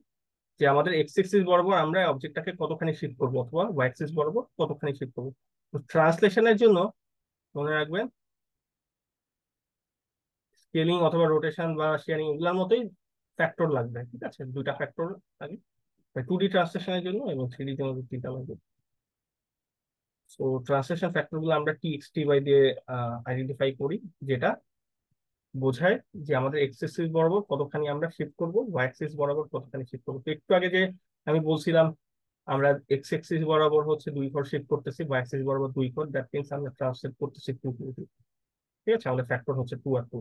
যে আমাদের এক্স এক্সিস বরাবর আমরা অবজেক্টটাকে কতখানি শিফট করবো, অথবা ওয়াই এক্সিস বরাবর কতখানি শিফট করবো, ট্রান্সলেশনের জন্য মনে রাখবেন স্কেলিং অথবা রোটেশন বা শেয়ারিং এগুলোর মতোই ফ্যাক্টর লাগবে, ঠিক আছে? দুইটা ফ্যাক্টর লাগে 2D ট্রান্সলেশনের জন্য এবং 3D জন্য লাগবে। সো ট্রান্সলেশন ফ্যাক্টর গুলো আমরা TXT/Y দিয়ে আইডেন্টিফাই করি, যেটা বোঝায় যে আমাদের এক্স অ্যাক্সিস বরাবর কতখানি আমরা শিফট করব, ওয়াই অ্যাক্সিস বরাবর কতখানি শিফট করবো। তো একটু আগে যে আমি বলছিলাম আমরা এক্স অ্যাক্সিস বরাবর হচ্ছে 2 ঘর শিফট করতেছি, ওয়াই অ্যাক্সিস বরাবর 2 ঘর, দ্যাট মিনস আমরা ট্রান্সলেট করতেছি 2 2 2, ঠিক আছে? আমাদের ফ্যাক্টর হচ্ছে 2 আর 2।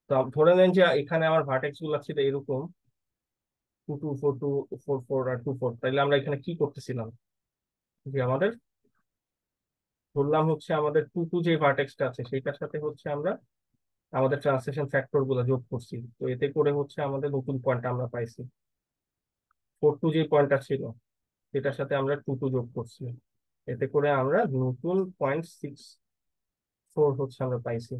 তো ধরে নেন যে এখানে আমার ভার্টেক্স গুলো ছিল এরকম 2 2 4 2 4 4 আর 2 4, তাইলে আমরা এখানে কি করতেছিলাম যে আমাদের ধরলাম হচ্ছে আমাদের 2 2 যে ভার্টেক্সটা আছে সেইটার সাথে হচ্ছে আমরা আমাদের ট্রান্সলেশন ফ্যাক্টর গুলো যোগ করছি। তো এতে করে হচ্ছে আমাদের নতুন পয়েন্ট আমরা পাইছি। 4 2 যে পয়েন্টটা ছিল সেটার সাথে আমরা 2 2 যোগ করছি, এতে করে আমরা নতুন 0.64 হচ্ছে আমরা পাইছি,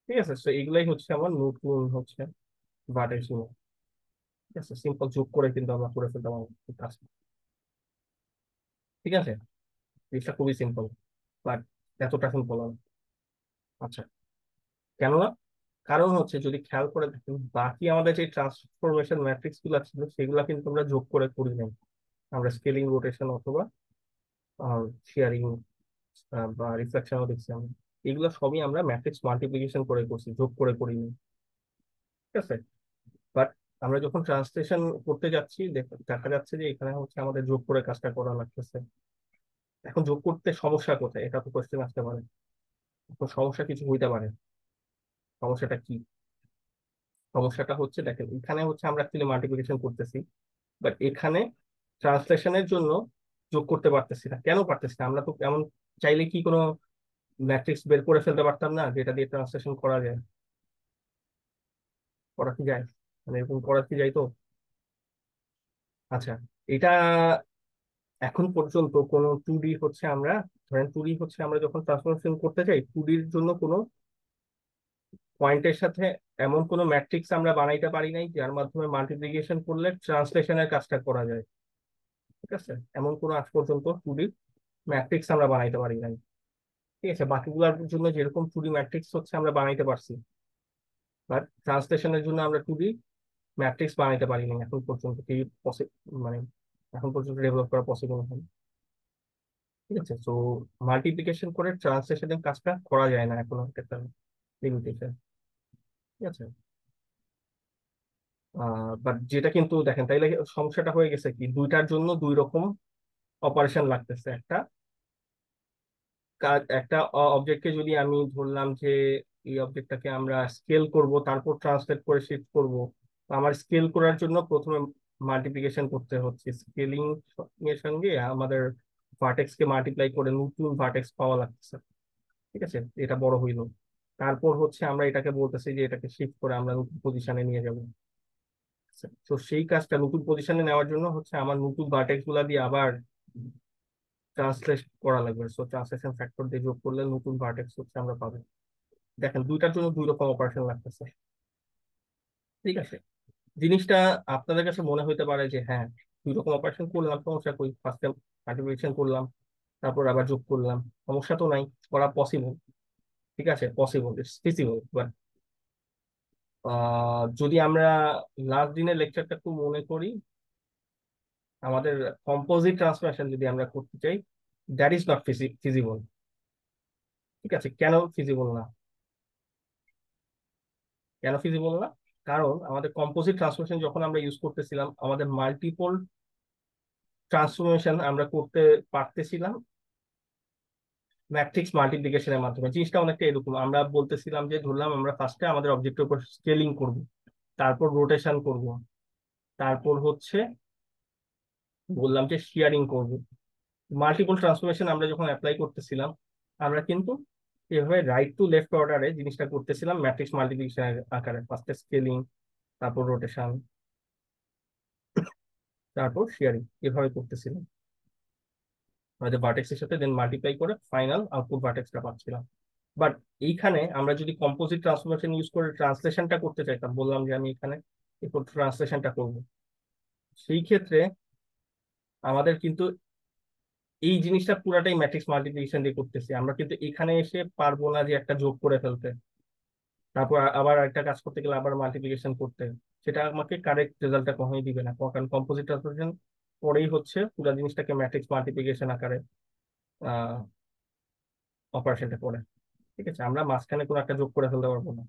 ঠিক আছে? তো এগুলাই হচ্ছে আমার নতুন হচ্ছে ভার্টেক্স গুলো, ঠিক আছে? সিম্পল যোগ করে কিন্তু আমরা করে ফেলতাম আমাদের কাজ, ঠিক আছে? জিনিসটা খুবই সিম্পল, বাট এতটা সিম্পল না। আচ্ছা, কেন না? কারণ হচ্ছে যদি খেয়াল করে দেখেন বাকি আমাদের যে ট্রান্সফরমেশন ম্যাট্রিক্স গুলো ছিল সেগুলো কিন্তু আমরা যোগ করে করি নাই। আমরা স্কেলিং, রোটেশন অথবা শেয়ারিং বা রিফ্লেকশনও দেখছি আমরা, এগুলো সবই আমরা ম্যাট্রিক্স মাল্টিপ্লিকেশন করে করছি, যোগ করে করিনি, ঠিক আছে? বাট আমরা যখন ট্রান্সলেশন করতে যাচ্ছি দেখা যাচ্ছে যে এখানে হচ্ছে আমাদের যোগ করে কাজটা করা লাগতেছে। এখন যোগ করতে সমস্যা কোথায়, এটা তো কোশ্চেন আসতে পারে। এখন সমস্যা কিছু হইতে পারে, সমস্যাটা কি? সমস্যাটা হচ্ছে দেখেন এখানে হচ্ছে আমরা অ্যাকচুয়ালি মাল্টিপ্লিকেশন করতেছি, বাট এখানে ট্রান্সলেশনের জন্য যোগ করতে পারতেছি না। কেন পারতেছি না? আমরা তো এমন চাইলে কি কোনো ম্যাট্রিক্স বের করে ফেলতে পারতাম না যেটা দিয়ে ট্রান্সলেশন করা যায়? করা কি যায়? মানে এরকম করা কি যায় তো? আচ্ছা, এটা এখন পর্যন্ত কোনো 2D হচ্ছে আমরা ধরেন 2D হচ্ছে আমরা যখন ট্রান্সফরমেশন করতে চাই 2Dর জন্য কোনো পয়েন্টের সাথে এমন কোনো ম্যাট্রিক্স আমরা বানাইতে পারি নাই যার মাধ্যমে মাল্টিপ্লিকেশন করলে ট্রান্সলেশনের কাজটা করা যায়, ঠিক আছে? এমন কোনো আজ পর্যন্ত 2D ম্যাট্রিক্স আমরা বানাইতে পারি নাই, ঠিক আছে? বাকিগুলোর জন্য যেরকম 2D ম্যাট্রিক্স হচ্ছে আমরা বানাইতে পারছি, বাট ট্রান্সলেশনের জন্য আমরা 2D ম্যাট্রিক্স বানাইতে পারি নাই এখন পর্যন্ত, কি মানে এখন পর্যন্ত ডেভেলপ করা পসিবল হয়, ঠিক আছে? তো মাল্টিপ্লিকেশন করে ট্রান্সলেশনের কাজটা করা যায় না এখন, একটা লিমিটেশন, ঠিক আছে? বাট যেটা কিন্তু দেখেন তাইলে সমস্যাটা হয়ে গেছে কি, দুইটার জন্য 2 রকম অপারেশন লাগতেছে। একটা কাজ, একটা অবজেক্টকে যদি আমি ধরলাম যে এই অবজেক্টটাকে আমরা স্কেল করব তারপর ট্রান্সলেট করে শিফট করব, আমার স্কেল করার জন্য প্রথমে মাল্টিপ্লিকেশন করতে হচ্ছে, স্কেলিং এর সঙ্গে আমাদের ভার্টেক্স কে মাল্টিপ্লাই করে নতুন ভার্টেক্স পাওয়া লাগতেছে, ঠিক আছে? এটা বড় হইলো, তারপর হচ্ছে আমরা এটাকে বলতেছি যে এটাকে শিফট করে আমরা নতুন পজিশনে নিয়ে যাব। তো সেই কাজটা নতুন পজিশনে নেওয়ার জন্য হচ্ছে আমার নতুন ভার্টেক্স গুলা দিয়ে আবার ট্রান্সলেট করা লাগবে। সো ট্রান্সলেশন ফ্যাক্টর দিয়ে যোগ করলে নতুন ভার্টেক্স হচ্ছে আমরা পাবো। দেখেন দুইটার জন্য 2 রকম অপারেশন লাগতেছে, ঠিক আছে? জিনিসটা আপনাদের কাছে মনে হইতে পারে যে হ্যাঁ 2 রকম অপারেশন করলাম, সমস্যা কই? ফার্স্টে মাল্টিপ্লিকেশন করলাম, তারপর আবার যোগ করলাম, সমস্যা তো নাই, করা পসিবল, ঠিক আছে? Possible, it's feasible. বাট যদি আমরা লাস্ট দিনের লেকচারটা একটু মনে করি, আমাদের কম্পোজিট ট্রান্সফরমেশন যদি আমরা করতে চাই, দ্যাট ইজ নট ফিজিবল, ঠিক আছে? কেন ফিজিবল না? কেন ফিজিবল না? কারণ আমাদের কম্পোজিট ট্রান্সফরমেশন যখন আমরা ইউজ করতেছিলাম আমাদের মাল্টিপল ট্রান্সফরমেশন আমরা করতে পারতেছিলাম ম্যাট্রিক্স মাল্টিপ্লিকেশনের মাধ্যমে। জিনিসটা অনেকটা এরকম, আমরা বলতেছিলাম যে ধরলাম আমরা ফার্স্টে আমাদের অবজেক্টের উপর স্কেলিং করব, তারপর রোটেশন করব, তারপর হচ্ছে বললাম যে শিয়ারিং করব। মাল্টিপল ট্রান্সফরমেশন আমরা যখন অ্যাপ্লাই করতেছিলাম আমরা কিন্তু এভাবে রাইট টু লেফট অর্ডারে জিনিসটা করতেছিলাম ম্যাট্রিক্স মাল্টিপ্লিকেশনের আকারে, ফার্স্টে স্কেলিং, তারপর রোটেশন, তারপর শেয়ারিং, এভাবে করতেছিলাম আমাদের ভার্টেক্সের সাথে, দেন মাল্টিপ্লাই করে ফাইনাল আউটপুট ভার্টেক্সটা পাচ্ছিলাম। বাট এইখানে আমরা যদি কম্পোজিট ট্রান্সফরমেশন ইউজ করে ট্রান্সলেশনটা করতে চাইতাম, বললাম যে আমি এখানে এরপর ট্রান্সলেশনটা করব, সেই ক্ষেত্রে আমাদের কিন্তু এই জিনিসটা পুরাটাই ম্যাট্রিক্স মাল্টিপ্লিকেশন দিয়ে করতেছি আমরা, কিন্তু এখানে এসে পারবো না যে একটা যোগ করে ফেলতে, তারপর আবার একটা কাজ করতে গেলে আবার মাল্টিপ্লিকেশন করতে। সেটা আমাকে কারেক্ট রেজাল্টটা কখনোই দিবে না, কারণ কম্পোজিট ট্রান্সফরমেশন পরেই হচ্ছে পুরো জিনিসটাকে ম্যাট্রিক্স মাল্টিপ্লিকেশন আকারে আহ অপারেশনটা করে। ঠিক আছে, আমরা মাঝখানে কোনো একটা যোগ করে ফেলতে পারবো না।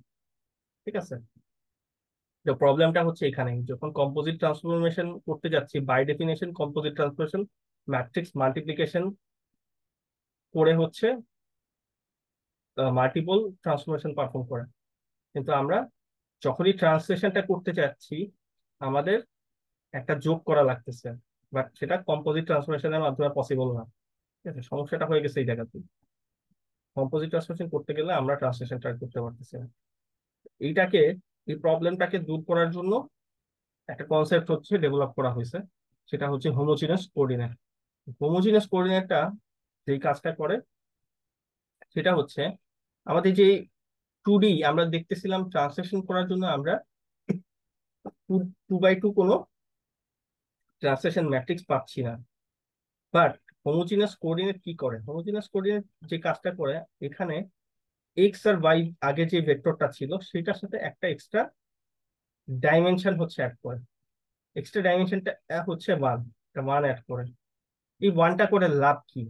ঠিক আছে, তো প্রবলেমটা হচ্ছে এখানে যখন কম্পোজিট ট্রান্সফরমেশন করতে যাচ্ছি, by definition composite transformation matrix multiplication করে হচ্ছে মাল্টিপল ট্রান্সফরমেশন পারফর্ম করে। কিন্তু আমরা যখনই ট্রান্সলেশনটা করতে চাচ্ছি আমাদের একটা যোগ করা লাগতেছে, বাট সেটা কম্পোজিট ট্রান্সফরমেশনের মাধ্যমে পসিবল না। ঠিক আছে, সমস্যাটা হয়ে গেছে এই জায়গাতে। কম্পোজিট ট্রান্সফরমেশন করতে গেলে আমরা ট্রান্সলেশন ট্রাই করতে পারতেছি না। এইটাকে, এই প্রবলেমটাকে দূর করার জন্য একটা কনসেপ্ট হচ্ছে ডেভেলপ করা হয়েছে, সেটা হচ্ছে হোমোজিনাস কোঅর্ডিনেট। হোমোজিনাস কোঅর্ডিনেটটা যেই কাজটা করে সেটা হচ্ছে আমাদের যে 2D আমরা দেখতেছিলাম, ট্রান্সলেশন করার জন্য আমরা 2x2 কোনো ট্রান্সলেশন ম্যাট্রিক্স পাচ্ছি না। বাট হোমোজিনাস কোঅর্ডিনেট কি করে, হোমোজিনাস কোঅর্ডিনেট যে কাজটা করে এখানে এক্স আর ওয়াই আগে যে ভেক্টরটা ছিল সেটার সাথে একটা এক্সট্রা ডাইমেনশন হচ্ছে অ্যাড করে। এক্সট্রা ডাইমেনশনটা হচ্ছে ওয়ান, ওয়ান অ্যাড করে। এই ওয়ানটা করে লাভ কি,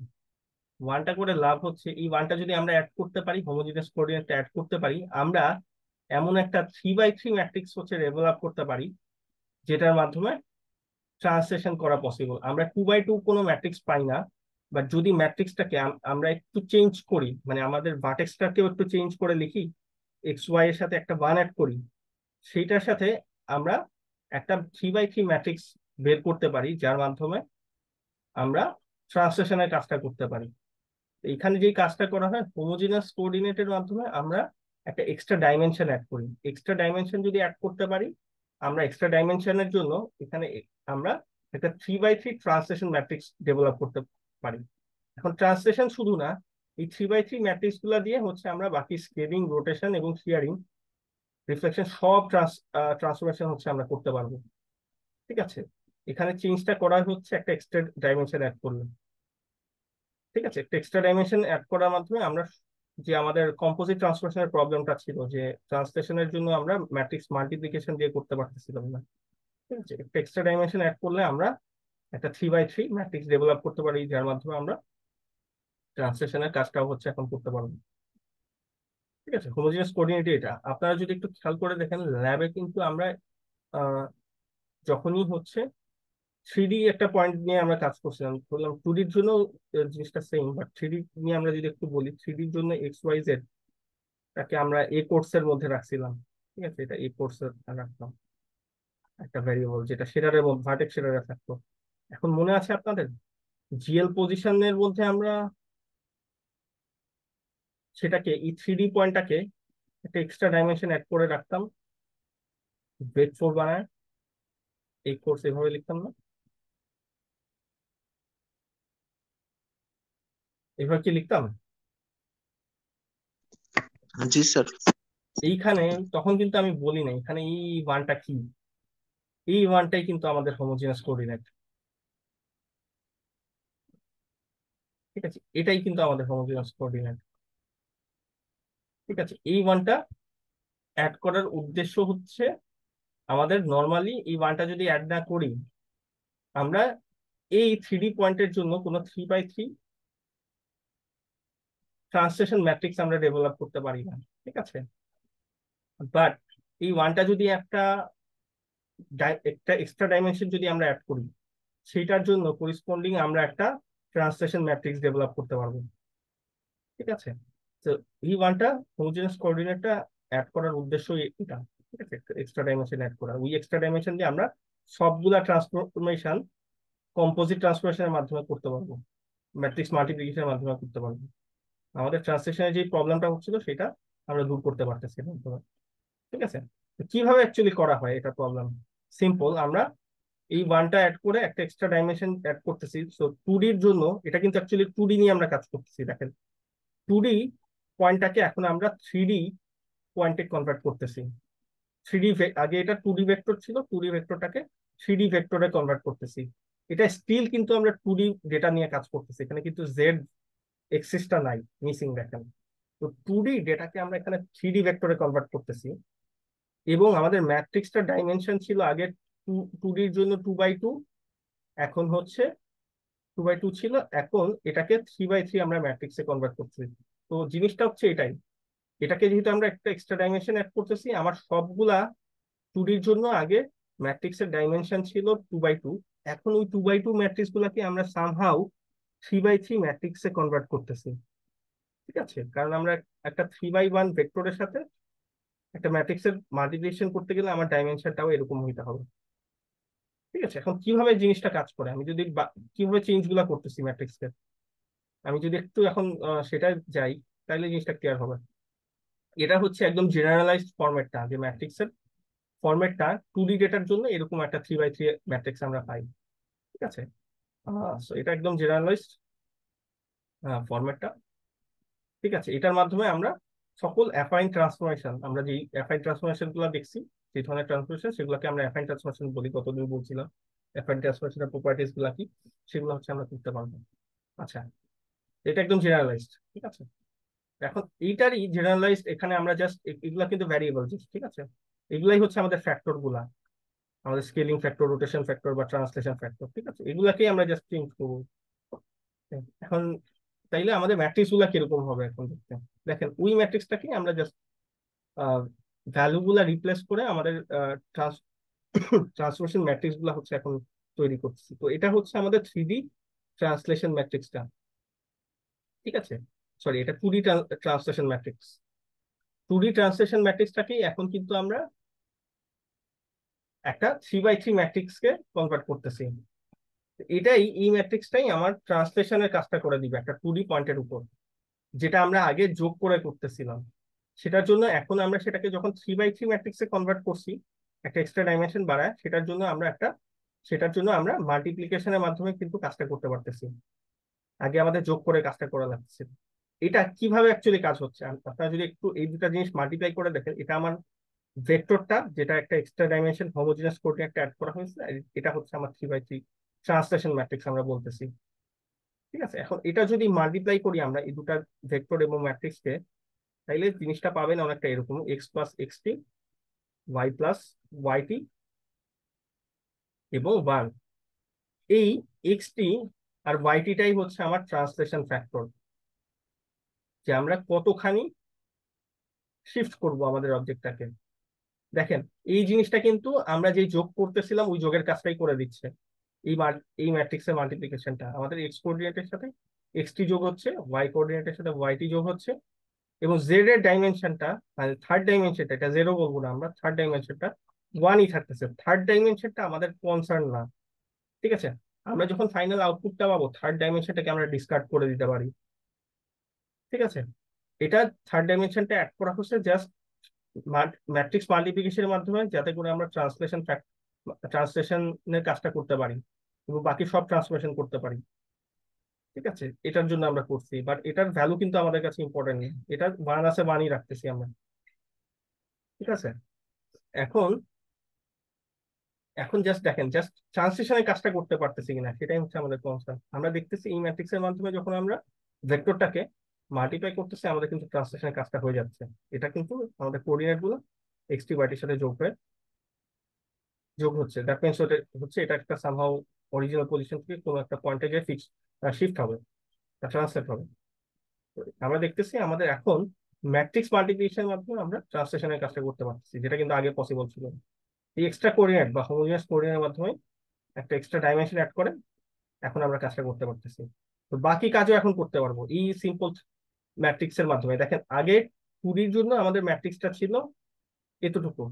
ওয়ানটা করে লাভ হচ্ছে এই ওয়ানটা যদি আমরা অ্যাড করতে পারি, হোমোজিনাস কোঅর্ডিনেটটা অ্যাড করতে পারি, আমরা এমন একটা 3x3 ম্যাট্রিক্স হচ্ছে ডেভেলপ করতে পারি যেটার মাধ্যমে ট্রান্সলেশন করা পসিবল। আমরা 2x2 কোনো ম্যাট্রিক্স পাই না, বাট যদি ম্যাট্রিক্সটাকে আমরা একটু চেঞ্জ করি, মানে আমাদের ভার্টেক্সটাকেও একটু চেঞ্জ করে লিখি, এক্স ওয়াই এর সাথে একটা ওয়ান অ্যাড করি, সেইটার সাথে আমরা একটা 3x3 ম্যাট্রিক্স বের করতে পারি যার মাধ্যমে আমরা ট্রান্সলেশনের কাজটা করতে পারি। এখানে যে কাজটা করা হয় হোমোজিনাস কোঅর্ডিনেটের মাধ্যমে আমরা একটা এক্সট্রা ডাইমেনশন অ্যাড করি। এক্সট্রা ডাইমেনশন যদি অ্যাড করতে পারি, আমরা এক্সট্রা ডাইমেনশনের জন্য এখানে আমরা একটা 3x3 ট্রান্সলেশন ম্যাট্রিক্স ডেভেলপ করতে পারি। এখন ট্রান্সলেশন শুধু না, এই 3x3 ম্যাট্রিক্স গুলা দিয়ে হচ্ছে আমরা বাকি স্কেলিং, রোটেশন এবং শিয়ারিং, রিফ্লেকশন সব ট্রান্সফরমেশন হচ্ছে আমরা করতে পারবো। ঠিক আছে, এখানে চেঞ্জটা করা হচ্ছে একটা এক্সট্রা ডাইমেনশন অ্যাড করলে। ঠিক আছে, একটা এক্সট্রা ডাইমেনশন অ্যাড করার মাধ্যমে আমরা যে আমাদের কম্পোজিট ট্রান্সফরমেশনের প্রবলেমটা ছিল যে ট্রান্সলেশনের জন্য আমরা ম্যাট্রিক্স মাল্টিপ্লিকেশন দিয়ে করতে পারতেছিলাম না, ঠিক আছে, একটা এক্সট্রা ডাইমেনশন অ্যাড করলে আমরা একটা 3x3 ম্যাট্রিক্স ডেভেলপ করতে পারি যার মাধ্যমে আমরা ট্রান্সলেশনের কাজটাও হচ্ছে এখন করতে পারবো। ঠিক আছে, হোমোজিনিয়াস কোঅর্ডিনেট এটা আপনারা যদি একটু খেয়াল করে দেখেন ল্যাবে কিন্তু আমরা আহ, যখনই হচ্ছে 3D একটা পয়েন্ট নিয়ে আমরা কাজ করছিলাম, বললাম 2Dর জন্য জিনিসটা সেম, বাট 3D নিয়ে আমরা যদি একটু বলি, 3Dর জন্য এক্স ওয়াই জেড তাকে আমরা এ কোর্সের মধ্যে রাখছিলাম। ঠিক আছে, এটা এ কোর্সের রাখলাম একটা ভ্যারিয়েবল যেটা শেডারের মধ্যে ভার্টেক্স শেডারে থাকতো। এখন মনে আছে আপনাদের জিএল পজিশনের মধ্যে আমরা সেটাকে এই 3D পয়েন্টটাকে একটা এক্সট্রা ডাইমেনশন অ্যাড করে রাখতাম, ভেক্টর বানায় এই কোর্স এভাবে লিখতাম না, এভাবে কি লিখতাম জি স্যার। এইখানে? তখন কিন্তু আমি বলি না এখানে এই ওয়ানটা কি, এই ওয়ানটাই কিন্তু আমাদের হোমোজিনাস কোঅর্ডিনেট। ঠিক আছে, এটাই কিন্তু আমাদের হোমোজিনাস কোঅর্ডিনেট। ঠিক আছে, এই ওয়ানটা অ্যাড করার উদ্দেশ্য হচ্ছে আমাদের নর্মালি এই ওয়ানটা যদি অ্যাড না করি আমরা এই 3D পয়েন্টের জন্য কোনো 3x3 ট্রান্সলেশন ম্যাট্রিক্স আমরা ডেভেলপ করতে পারি না। ঠিক আছে, বাট এই ওয়ানটা যদি একটা একটা এক্সট্রা ডাইমেনশন যদি আমরা অ্যাড করি, সেইটার জন্য করিসপন্ডিং আমরা একটা ট্রান্সলেশন ম্যাট্রিক্স ডেভেলপ করতে পারবো। ঠিক আছে, তো এই ওয়ানটা হোমোজেনাস কোঅর্ডিনেটটা অ্যাড করার উদ্দেশ্য এটা। ঠিক আছে, এক্সট্রা ডাইমেনশন অ্যাড করা, ওই এক্সট্রা ডাইমেনশন দিয়ে আমরা সবগুলা ট্রান্সফরমেশন কম্পোজিট ট্রান্সফরমেশনের মাধ্যমে করতে পারবো, ম্যাট্রিক্স মাল্টিপ্লিকেশনের মাধ্যমে করতে পারবো। আমাদের ট্রান্সলেশনের যে প্রবলেমটা হচ্ছিল সেটা আমরা দূর করতে পারতেছিলাম। ঠিক আছে, তো কিভাবে অ্যাকচুয়ালি করা হয় এটা প্রবলেম সিম্পল, আমরা এই ওয়ানটা অ্যাড করে একটা এক্সট্রা ডাইমেনশন অ্যাড করতেছি। সো 2Dর জন্য এটা কিন্তু অ্যাকচুয়ালি 2D নিয়ে আমরা কাজ করতেছি। দেখেন 2D পয়েন্টটাকে এখন আমরা 3D পয়েন্টে কনভার্ট করতেছি। 3D আগে এটা 2D ভেক্টর ছিল, 2D ভেক্টরটাকে 3D ভেক্টরে কনভার্ট করতেছি। এটা স্টিল কিন্তু আমরা 2D ডেটা নিয়ে কাজ করতেছি, এখানে কিন্তু জেড এক্সিসটা নাই, মিসিং দেখেন। তো 2D ডেটাকে আমরা এখানে 3D ভেক্টরে কনভার্ট করতেছি, এবং আমাদের ম্যাট্রিক্সটা ডাইমেনশন ছিল আগে 2D জন্য 2x2, এখন হচ্ছে 2x2 ছিল, এখন এটাকে 3x3 আমরা ম্যাট্রিক্সে কনভার্ট করছি। তো জিনিসটা হচ্ছে এটাই, এটাকে যেহেতু আমরা একটা এক্সট্রা ডাইমেনশন অ্যাড করতেছি, আমার সবগুলা 2Dর জন্য আগে ম্যাট্রিক্সের ডাইমেনশন ছিল 2x2, এখন ওই 2x2 ম্যাট্রিক্স গুলাকে আমরা সামহাউ 3x3 ম্যাট্রিক্সে কনভার্ট করতেছি। ঠিক আছে, কারণ আমরা একটা 3x1 ভেক্টরের সাথে একটা ম্যাট্রিক্সের মাল্টিপ্লিকেশন করতে গেলে আমার ডাইমেনশনটাও এরকম হইতে হবে। ঠিক আছে, এখন কিভাবে জিনিসটা কাজ করে, আমি যদি কিভাবে চেঞ্জ গুলা করতেছি ম্যাট্রিক্সকে, আমি যদি একটু এখন সেটা যাই, তাহলে জিনিসটা ক্লিয়ার হবে। এটা হচ্ছে একদম জেনারেলাইজড ফরম্যাটটা, যে ম্যাট্রিক্সের ফরম্যাটটা 2D ডেটার জন্য এরকম একটা 3x3 ম্যাট্রিক্স আমরা পাই। ঠিক আছে, সো এটা একদম জেনারেলাইজড ফরম্যাটটা। ঠিক আছে, এটার মাধ্যমে আমরা সকল অ্যাফাইন ট্রান্সফরমেশন, আমরা যে অ্যাফাইন ট্রান্সফরমেশন গুলো দেখছি, যে ধরনের ট্রান্সফরমেশন, সেগুলোকে আমরা অ্যাফাইন ট্রান্সফরমেশন বলি, কতদিন বলছিলাম অ্যাফাইন ট্রান্সফরমেশনের প্রপার্টিস গুলা কি, সেগুলো হচ্ছে আমরা করতে পারবো। আচ্ছা, এটা একদম জেনারেলাইজড। ঠিক আছে, এখন এইটারই জেনারেলাইজড, এখানে আমরা জাস্ট এগুলা কিন্তু ভ্যারিয়েবল, ঠিক আছে, এগুলাই হচ্ছে আমাদের ফ্যাক্টর গুলা, আমাদের স্কেলিং ফ্যাক্টর, রোটেশন ফ্যাক্টর বা ট্রান্সলেশন ফ্যাক্টর। ঠিক আছে, এগুলাকেই আমরা জাস্ট চেঞ্জ করবো এখন। তাইলে আমাদের ম্যাট্রিক্স গুলা কিরকম হবে এখন দেখতে, দেখেন ওই ম্যাট্রিক্সটাকে আমরা জাস্ট ভ্যালু গুলা রিপ্লেস করে আমাদের ট্রান্সফরমেশন ম্যাট্রিক্স গুলা হচ্ছে এখন তৈরি করতেছি। তো এটা হচ্ছে আমাদের 3D ট্রান্সলেশন ম্যাট্রিক্সটা। ঠিক আছে, সরি, এটা 2D translation matrix. 2D translation ম্যাট্রিক্সটাকেই এখন কিন্তু আমরা একটা 3x3 ম্যাট্রিক্সকে কনভার্ট করতেছি। এটাই, এই ম্যাট্রিক্সটাই আমার ট্রান্সলেশনের কাজটা করে দিবে একটা 2D পয়েন্টের উপর, যেটা আমরা আগে যোগ করে করতেছিলাম। সেটার জন্য এখন আমরা সেটাকে যখন 3x3 ম্যাট্রিক্সে কনভার্ট করছি, একটা এক্সট্রা ডাইমেনশন বাড়ায়, সেটার জন্য আমরা মাল্টিপ্লিকেশনের মাধ্যমে কিন্তু কাজটা করতে পারতেছি, আগে আমাদের যোগ করে কাজটা করা লাগছে। এটা কিভাবে অ্যাকচুয়ালি কাজ হচ্ছে, আপনারা যদি একটু এই দুটা জিনিস মাল্টিপ্লাই করে দেখেন, এটা আমার ভেক্টরটা, যেটা একটা এক্সট্রা ডাইমেনশন হোমোজিনিয়াস কোঅর্ডিনেটটা অ্যাড করা হয়েছে, আর এটা হচ্ছে আমার 3x3 ট্রান্সলেশন ম্যাট্রিক্স আমরা বলতেছি। ঠিক আছে, এখন এটা যদি মাল্টিপ্লাই করি আমরা এই দুটা ভেক্টর এবং ম্যাট্রিক্সকে, তাইলে জিনিসটা পাবেন অনেকটা এরকম, X plus XT, Y plus YT এবং 1। এই এক্সটি আর ওয়াইটিটাই হচ্ছে আমার ট্রান্সলেশন ফ্যাক্টর, যে আমরা কতখানি শিফট করব আমাদের অবজেক্টটাকে। দেখেন, এই জিনিসটা কিন্তু আমরা যে যোগ করতেছিলাম ওই যোগের কাজটাই করে দিচ্ছে। এই ম্যাট্রিক্সের মাল্টিপ্লিকেশনটা আমাদের এক্স কোঅর্ডিনেটের সাথে এক্সটি যোগ হচ্ছে, ওয়াই কোঅর্ডিনেটের সাথে ওয়াইটি যোগ হচ্ছে, এবং জেড এর ডাইমেনশনটা, মানে থার্ড ডাইমেনশনটা, এটা জিরো বলবো না আমরা, থার্ড ডাইমেনশনটা 1ই থাকতেছে। থার্ড ডাইমেনশনটা আমাদের কনসার্ন না। ঠিক আছে, আমরা যখন ফাইনাল আউটপুটটা পাবো, থার্ড ডাইমেনশনটাকে আমরা ডিসকার্ড করে দিতে পারি। ঠিক আছে, এটা থার্ড ডাইমেনশনটা অ্যাড করা হচ্ছে জাস্ট ম্যাট্রিক্স মাল্টিপ্লিকেশনের মাধ্যমে, যাতে করে আমরা ট্রান্সলেশনের কাজটা করতে পারি এবং বাকি সব ট্রান্সফরমেশন করতে পারি। ঠিক আছে, এটার জন্য আমরা করছি, বাট এটার ভ্যালু কিন্তু আমাদের কাছে ইম্পর্টেন্ট নেই, এটা 1 আছে 1ই রাখতেছি আমরা। ঠিক আছে, এখন এখন জাস্ট দেখেন, জাস্ট ট্রান্সলেশনের কাজটা করতে পারতেছি কিনা, সেটাই হচ্ছে আমাদের কনসার্ন। আমরা দেখতেছি এই ম্যাট্রিক্সের মাধ্যমে যখন আমরা ভেক্টরটাকে মাল্টিপ্লাই করতেছি, আমাদের কিন্তু ট্রান্সলেশনের কাজটা হয়ে যাচ্ছে। এটা কিন্তু আমাদের কোঅর্ডিনেট গুলো এক্সটি ওয়াইটির সাথে যোগ হচ্ছে, দ্যাট মিনস হচ্ছে এটা একটা সামহাউ অরিজিনাল পজিশন থেকে কোনো একটা পয়েন্টে গিয়ে শিফট হবে, ট্রান্সলেট হবে। তো আমরা দেখতেছি আমাদের এখন ম্যাট্রিক্স মাল্টিপ্লিকেশনের মাধ্যমে আমরা ট্রান্সলেশনের কাজটা করতে পারতেছি, যেটা কিন্তু আগে পসিবল ছিল না। এই এক্সট্রা কোঅর্ডিনেট বা হোমোজিনিয়াস কোঅর্ডিনেটের মাধ্যমে একটা এক্সট্রা ডাইমেনশন অ্যাড করে এখন আমরা কাজটা করতে পারতেছি। তো বাকি কাজও এখন করতে পারবো এই সিম্পল ম্যাট্রিক্সের মাধ্যমে। দেখেন, আগে 2Dর জন্য আমাদের ম্যাট্রিক্সটা ছিল এতটুকু,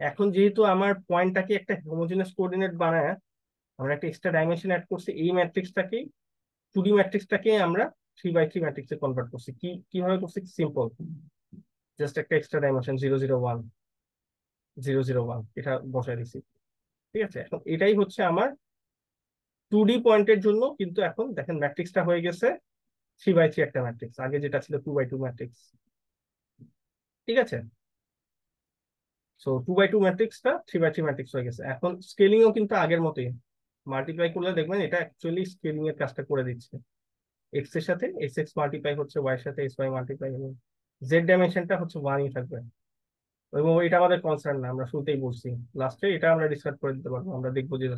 এখন যেহেতু আমার পয়েন্টটাকে একটা হোমোজিনিয়াস কোঅর্ডিনেট বানায় আমরা একটা এক্সট্রা ডাইমেনশন অ্যাড করছি, এই ম্যাট্রিক্সটাকেই 2D ম্যাট্রিক্সটাকে আমরা 3x3 ম্যাট্রিক্সে কনভার্ট করছি। কিভাবে করছি, সিম্পল, জাস্ট একটা এক্সট্রা ডাইমেনশন 001 001 এটা বসাই দিছি। ঠিক আছে, এখন এটাই হচ্ছে আমার 2D পয়েন্টের জন্য, কিন্তু এখন দেখেন ম্যাট্রিক্সটা হয়ে গেছে 3x3 একটা ম্যাট্রিক্স, আগে যেটা ছিল 2x2 ম্যাট্রিক্স। ঠিক আছে, সো 2x2 ম্যাট্রিক্সটা 3x3 ম্যাট্রিক্স হয়ে গেছে। এখন স্কেলিংও কিন্তু আগের মতোই, মাল্টিপ্লাই করলে দেখবেন এটা অ্যাকচুয়ালি স্কেলিং এর কাজটা করে দিচ্ছে। এক্স এর সাথে এস এক্স মাল্টিপ্লাই হচ্ছে, ওয়াই এর সাথে এস ওয়াই মাল্টিপ্লাই হবে, জেড ডাইমেনশনটা হচ্ছে ওয়ানই থাকবে। এবং এটা আমাদের কনসার্ন না, আমরা শুরুতেই বলছি, লাস্টে এটা আমরা ডিসকাস করে দিতে পারবো। আমরা দেখবো যে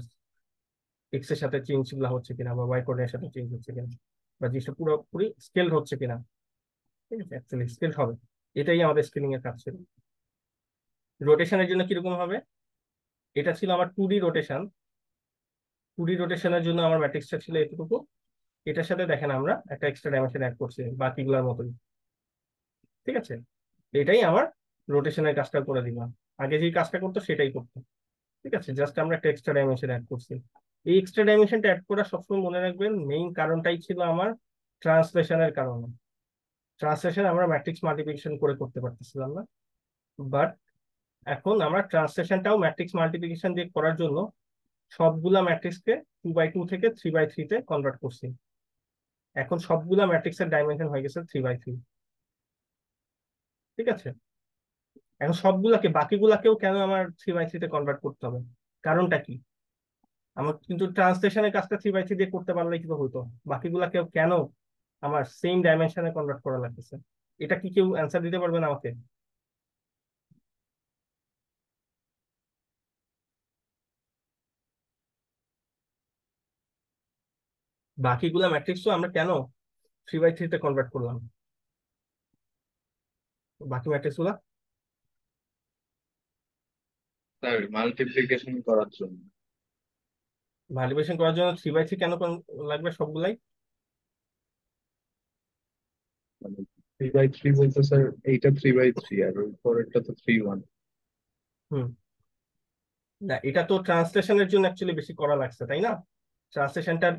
এক্স এর সাথে চেঞ্জ গুলা হচ্ছে কিনা, বা ওয়াই কোঅর্ডিনেটের সাথে চেঞ্জ হচ্ছে কিনা, বা জিনিসটা পুরোপুরি স্কেল হচ্ছে কিনা। ঠিক আছে, অ্যাকচুয়ালি স্কেল হবে, এটাই আমাদের স্কেলিং এর কাজ ছিল। রোটেশনের জন্য কিরকম হবে, এটা ছিল আমার 2D রোটেশন। 2D রোটেশনের জন্য আমার ম্যাট্রিক্সটা ছিল এতটুকু। এটার সাথে দেখেন আমরা একটা এক্সট্রা ডাইমেনশন অ্যাড করছি বাকিগুলোর মতোই। ঠিক আছে, এটাই আমার রোটেশনের কাজটা করে দিলাম, আগে যে কাজটা করতো সেটাই করতো। ঠিক আছে, জাস্ট আমরা একটা এক্সট্রা ডাইমেনশন অ্যাড করছি। এই এক্সট্রা ডাইমেনশনটা অ্যাড করা সবসময় মনে রাখবেন, মেইন কারণটাই ছিল আমার ট্রান্সলেশনের কারণে। ট্রান্সলেশন আমরা ম্যাট্রিক্স মাল্টিপ্লিকেশন করে করতে পারতেছিলাম না, বাট এখন আমরা ট্রান্সলেশনটাও ম্যাট্রিক্স মাল্টিপ্লিকেশন দিয়ে করার জন্য সবগুলা ম্যাট্রিক্সকে 2x2 থেকে 3x3 তে কনভার্ট করছি। এখন সবগুলা ম্যাট্রিক্সের ডাইমেনশন হয়ে গেছে 3x3। ঠিক আছে, এখন সবগুলাকে, বাকিগুলাকেও কেন আমার 3x3 তে কনভার্ট করতে হবে, কারণটা কি? আমার কিন্তু ট্রান্সলেশনের কাজটা 3x3 দিয়ে করতে পারলে কিন্তু হতো, বাকিগুলাকেও কেন আমার সেম ডাইমেনশনে কনভার্ট করা লাগতেছে? এটা কি কেউ অ্যান্সার দিতে পারবেন আমাকে? বাকিগুলা ম্যাট্রিক্স তো আমরা কেন 3x3 তে কনভার্ট করলাম, বাকি ম্যাট্রিক্স গুলা? স্যার মাল্টিপ্লিকেশন করার জন্য। ভ্যালিডেশন করার জন্য 3x3 কেন লাগবে সবগুলাই? মানে 3x3 বলতে স্যার এইটা 3x3 আর ওই পরেরটা তো 3-1। হুম, না এটা তো ট্রান্সলেশনের জন্য অ্যাকচুয়ালি বেশি করা লাগছে, তাই না? ট্রান্সলেশনটার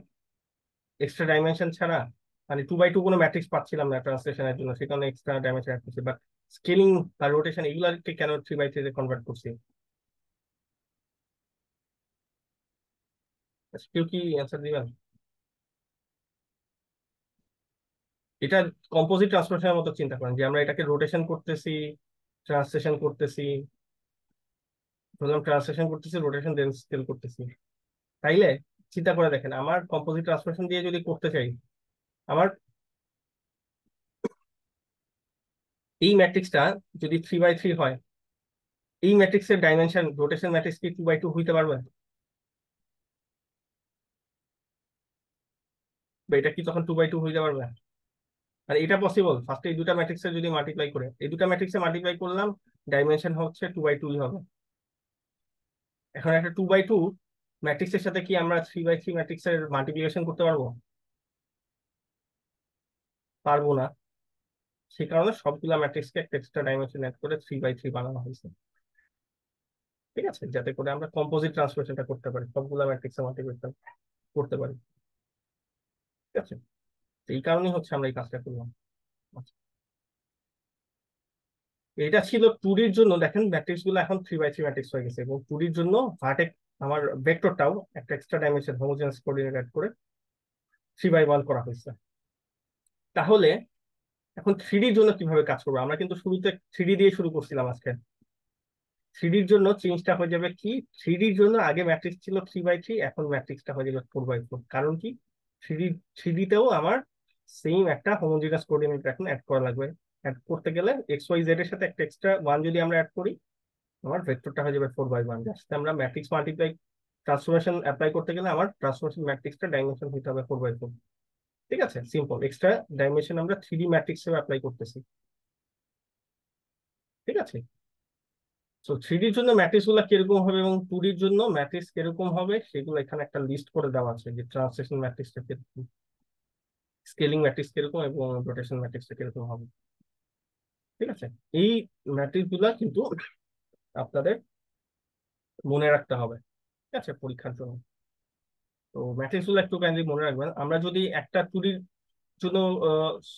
এক্সট্রা ডাইমেনশন ছাড়া মানে 2x2 কোনো ম্যাট্রিক্স পাচ্ছিলাম না ট্রান্সলেশনের জন্য, সে কারণে এক্সট্রা ডাইমেনশন অ্যাড করছি। বাট স্কেলিং বা রোটেশন এগুলাকে কেন 3x3 তে কনভার্ট করছি? কেউ কি অ্যান্সার দিবেন? এটা কম্পোজিট ট্রান্সফরমেশনের মতো চিন্তা করেন, যে আমরা এটাকে রোটেশন করতেছি, ট্রান্সলেশন করতেছি, বললাম ট্রান্সলেশন করতেছি, রোটেশন দেন স্কেল করতেছি। তাইলে চিন্তা করে দেখেন, আমার কম্পোজিট ট্রান্সফরমেশন দিয়ে যদি করতে চাই, আমার এই ম্যাট্রিক্সটা যদি 3x3 হয়, এই ম্যাট্রিক্সের ডাইমেনশন রোটেশন ম্যাট্রিক্স কি 2x2 হইতে পারবে? বা এটা কি তখন 2x2 হইতে পারবে? আর এটা পসিবল, ফার্স্টে এই দুটা ম্যাট্রিক্সের যদি মাল্টিপ্লাই করে, এই দুটা ম্যাট্রিক্সে মাল্টিপ্লাই করলাম, ডাইমেনশন হচ্ছে 2x2 হবে। এখন একটা 2x2 ম্যাট্রিক্সের সাথে কি আমরা 3x3 ম্যাট্রিক্সের মাল্টিপ্লিকেশন করতে পারবো? পারবো না। সেই কারণে সবগুলা ম্যাট্রিক্সকে একটা এক্সট্রা ডাইমেনশন অ্যাড করে 3x3 বানানো হয়েছে। ঠিক আছে, যাতে করে আমরা কম্পোজিট ট্রান্সফরমেশনটা করতে পারি, সবগুলা ম্যাট্রিক্সের মাল্টিপ্লিকেশন করতে পারি। ঠিক আছে, তো এই কারণেই হচ্ছে আমরা এই কাজটা করলাম। আচ্ছা, এটা ছিল 2D-র জন্য। দেখেন ম্যাট্রিক্স গুলো এখন 3x3 ম্যাট্রিক্স হয়ে গেছে, এবং 2D-র জন্য ভার্টেক্স আমার ভেক্টরটাও একটা extra dimension homogeneous coordinate add করে 3x1 করা হয়েছে। তাহলে এখন 3D-র জন্য কিভাবে কাজ করবো? আমরা কিন্তু শুরুতে 3D দিয়ে শুরু করছিলাম আজকে। 3D-র জন্য চেঞ্জটা হয়ে যাবে কি, 3D-র জন্য আগে ম্যাট্রিক্স ছিল 3x3, এখন ম্যাট্রিক্সটা হয়ে যাবে 4x4। কারণ কি, 3D-তেও আমার সেম একটা হোমোজেনাস কোঅর্ডিনেট এখন অ্যাড করা লাগবে। অ্যাড করতে গেলে এক্স ওয়াই জেড এর সাথে একটা এক্সট্রা 1 যদি আমরা অ্যাড করি, আমার ভেক্টরটা হয়ে যাবে 4x1। জাস্ট আমরা ম্যাট্রিক্স মাল্টিপ্লাই ট্রান্সফরমেশন অ্যাপ্লাই করতে গেলে আমার ট্রান্সফরমেশন ম্যাট্রিক্সটা ডাইমেনশন হতে হবে 4x4। ঠিক আছে, সিম্পল। এক্সট্রা ডাইমেনশন আমরা 3D ম্যাট্রিক্সেও অ্যাপ্লাই করতেছি। ঠিক আছে, তো 3D-র জন্য ম্যাট্রিক্স গুলো কিরকম হবে এবং 2D-র জন্য ম্যাট্রিক্স কিরকম হবে সেগুলো এখানে একটা লিস্ট করে দেওয়া আছে, যে ট্রান্সলেশন ম্যাট্রিক্সটা কিরকম, স্কেলিং ম্যাট্রিক্স কিরকম, এবং রোটেশন ম্যাট্রিক্সটা কিরকম হবে। ঠিক আছে, এই ম্যাট্রিক্স গুলা কিন্তু আপনাদের মনে রাখতে হবে। ঠিক আছে, পরীক্ষার জন্য। তো ম্যাট্রিক্স গুলো একটু কাইন্ডলি মনে রাখবেন। আমরা যদি একটা 2D-র জন্য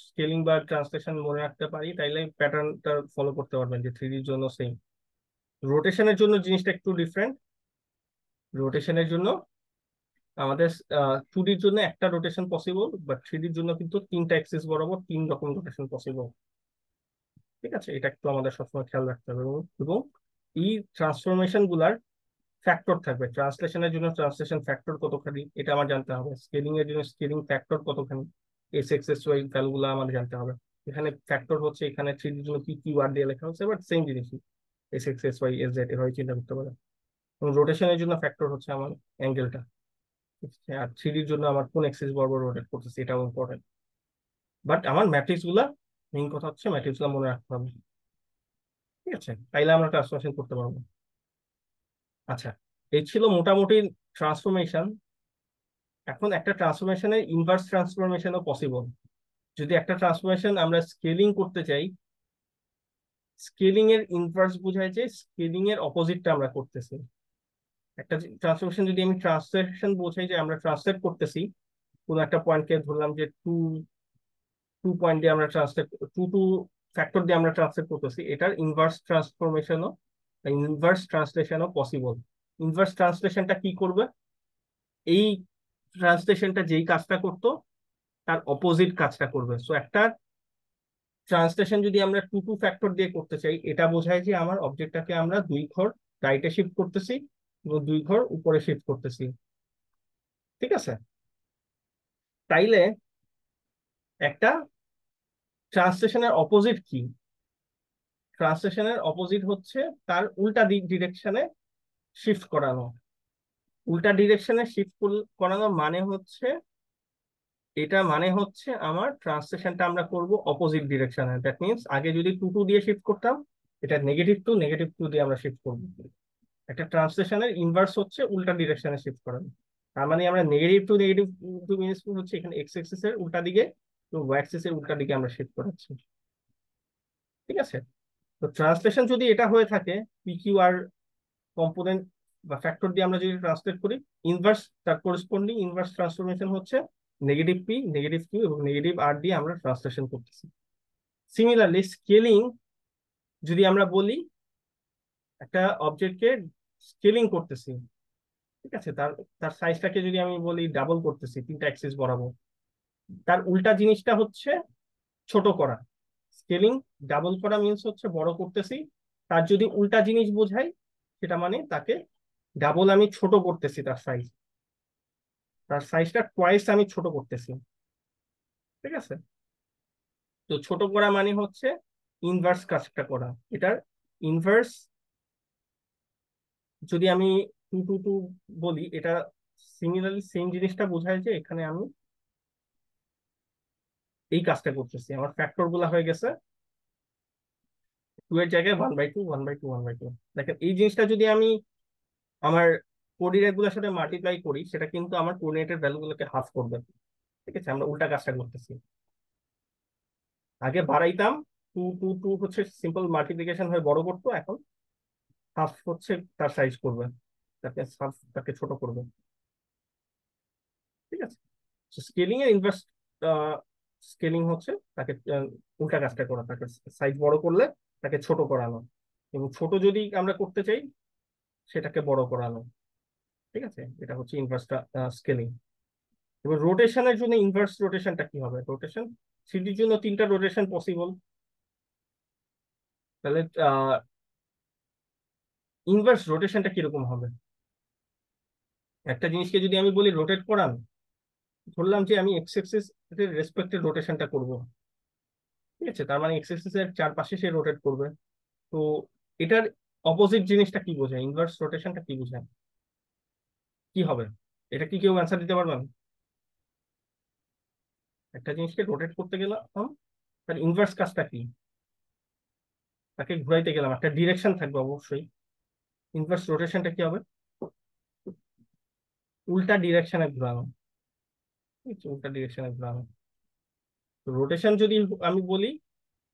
স্কেলিং বা ট্রান্সলেশন মনে রাখতে পারি, তাইলে প্যাটার্নটা ফলো করতে পারবেন, যে 3D-র জন্য সেম। রোটেশনের জন্য জিনিসটা একটু ডিফারেন্ট। রোটেশনের জন্য আমাদের 2D-র জন্য একটা রোটেশন পসিবল, বাট 3D-র জন্য কিন্তু 3টা অ্যাক্সিস বরাবর 3 রকম রোটেশন পসিবল। ঠিক আছে, এটা একটু আমাদের সবসময় খেয়াল রাখতে হবে। এবং এই ট্রান্সফরমেশন গুলার ফ্যাক্টর থাকবে, ট্রান্সলেশনের জন্য ট্রান্সলেশন ফ্যাক্টর কতখানি এটা আমার জানতে হবে, স্কেলিং এর জন্য স্কেলিং ফ্যাক্টর কতখানি, এস এক্স এস ওয়াই ভ্যালুগুলো আমার জানতে হবে। এখানে ফ্যাক্টর হচ্ছে, এখানে থ্রি ডির জন্য কি কি ওয়ার্ড দিয়ে লেখা হচ্ছে, বাট সেম জিনিসই, S x S y S z এভাবে চিন্তা করতে পারে। এবং রোটেশনের জন্য ফ্যাক্টর হচ্ছে আমার অ্যাঙ্গেলটা, আর থ্রি ডির জন্য আমার কোন এক্সিস বরাবর রোটেট করতেছে এটাও ইম্পর্টেন্ট। বাট আমার ম্যাট্রিক্স গুলা, মেইন কথা হচ্ছে ম্যাট্রিক্স গুলা মনে রাখতে হবে, ঠিক আছে, তাইলে আমরা ট্রান্সফরমেশন করতে পারবো। আচ্ছা, এই ছিল মোটামুটি ট্রান্সফরমেশন। এখন একটা ট্রান্সফরমেশনের ইনভার্স ট্রান্সফরমেশনও পসিবল। যদি একটা ট্রান্সফরমেশন আমরা স্কেলিং করতে চাই, স্কেলিং এর ইনভার্স বোঝায় যে স্কেলিং এর অপোজিটটা আমরা করতেছি। একটা ট্রান্সফরমেশন যদি আমি ট্রান্সলেশন বোঝাই যে আমরা ট্রান্সলেট করতেছি, কোন একটা পয়েন্টকে ধরলাম যে টু টু পয়েন্ট দিয়ে আমরা ট্রান্সলেট, টু টু ফ্যাক্টর দিয়ে আমরা ট্রান্সলেট করতেছি, এটার ইনভার্স ট্রান্সফরমেশনও, ইনভার্স ট্রান্সলেশনও পসিবল। ইনভার্স ট্রান্সলেশনটা কি করবে, এই ট্রান্সলেশনটা যেই কাজটা করতো তার অপোজিট কাজটা করবে। সো একটা ট্রান্সলেশন যদি আমরা টু টু ফ্যাক্টর দিয়ে করতে চাই, এটা বোঝায় যে আমার অবজেক্টটাকে আমরা দুই ঘর রাইটে শিফট করতেছি এবং দুই ঘর উপরে শিফট করতেছি, ঠিক আছে। তাইলে একটা ট্রান্সলেশনের অপোজিট কি, ট্রান্সলেশনের অপোজিট হচ্ছে তার উল্টা ডিরেকশনে শিফট করানো। উল্টা ডিরেকশনে শিফট করানো মানে হচ্ছে, এটা মানে হচ্ছে আমার ট্রান্সলেশনটা আমরা করব অপোজিট ডিরেকশনে। দ্যাট মিনস আগে যদি টু টু দিয়ে শিফট করতাম, এটা নেগেটিভ টু দিয়ে আমরা শিফট করবো। একটা ট্রান্সলেশনের ইনভার্স হচ্ছে উল্টা ডিরেকশনে শিফট করানো। তার মানে আমরা নেগেটিভ টু মিনস হচ্ছে এখানে এক্স অ্যাক্সিস এর উল্টা দিকে এবং ওয়াই অ্যাক্সিস এর উল্টা দিকে আমরা শিফট করাচ্ছি, ঠিক আছে। তো ট্রান্সলেশন যদি এটা হয়ে থাকে, পি কিউ আর কম্পোনেন্ট বা ফ্যাক্টর দিয়ে আমরা যদি ট্রান্সলেট করি, ইনভার্স তার করেসপন্ডিং ইনভার্স ট্রান্সফরমেশন হচ্ছে নেগেটিভ পি, নেগেটিভ কিউ এবং নেগেটিভ আর দিয়ে আমরা ট্রান্সলেশন করতেছি। সিমিলারলি স্কেলিং যদি আমরা বলি, একটা অবজেক্টকে স্কেলিং করতেছি, ঠিক আছে, তার তার সাইজটাকে যদি আমি বলি ডাবল করতেছি তিনটা অ্যাক্সিস বরাবর, তার উল্টা জিনিসটা হচ্ছে ছোট করা। স্কেলিং ডাবল করা মিনস হচ্ছে বড় করতেছি, তার যদি উল্টা জিনিস বোঝাই সেটা মানে তাকে ডাবল আমি ছোট করতেছি, তার সাইজটা টুয়াইস আমি ছোট করতেছি, ঠিক আছে। তো ছোট করা মানে হচ্ছে ইনভার্স কাজটা করা। এটার ইনভার্স যদি আমি টু টু টু বলি, এটা সিমিলারলি সেম জিনিসটা বোঝায় যে এখানে আমি এই কাজটা করতেছি, আমার ফ্যাক্টর গুলা হয়ে গেছে টু এর জায়গায় one by two one by two one by two. দেখেন এই জিনিসটা যদি আমি আমার কোঅর্ডিনেট গুলোর সাথে মাল্টিপ্লাই করি, সেটা কিন্তু আমার কোঅর্ডিনেটের ভ্যালু গুলোকে হাফ করবে, ঠিক আছে। আমরা উল্টা কাজটা করতেছি, আগে বাড়াইতাম, টু টু টু হচ্ছে সিম্পল মাল্টিপ্লিকেশন হয়ে বড় করতো, এখন হাফ হচ্ছে তার সাইজ করবে, তাকে ছোট করবে, ঠিক আছে। স্কেলিং এর ইনভার্স স্কেলিং হচ্ছে তাকে উল্টা কাজটা করা, তাকে সাইজ বড় করলে তাকে ছোট করানো, এবং ছোট যদি আমরা করতে চাই সেটাকে বড় করানো, ঠিক আছে। এটা হচ্ছে ইনভার্সটা স্কেলিং। এবার রোটেশনের জন্য ইনভার্স রোটেশনটা কি হবে, রোটেশন থ্রিডির জন্য তিনটা রোটেশন পসিবল। তাহলে ইনভার্স রোটেশনটা কিরকম হবে, একটা জিনিসকে যদি আমি বলি রোটেট করান, ধরলাম যে আমি এক্স এক্সিস এর রেসপেক্টে রোটেশনটা করব, ঠিক আছে, তার মানে এক্স এক্সিস এর চারপাশে সে রোটেট করবে। তো এটার অপোজিট জিনিসটা কি বোঝায়, ইনভার্স রোটেশনটা কি বোঝায়, কি হবে, এটা কি কেউ অ্যান্সার দিতে পারবেন? একটা জিনিসকে রোটেট করতে গেলাম, তার ইনভার্স কাজটা কি, তাকে ঘুরাইতে গেলাম, একটা ডিরেকশন থাকবে অবশ্যই, ইনভার্স রোটেশনটা কি হবে, উল্টা ডিরেকশনে ঘুরানো, ঠিক আছে, উল্টা ডিরেকশনে ঘুরানো। রোটেশন যদি আমি বলি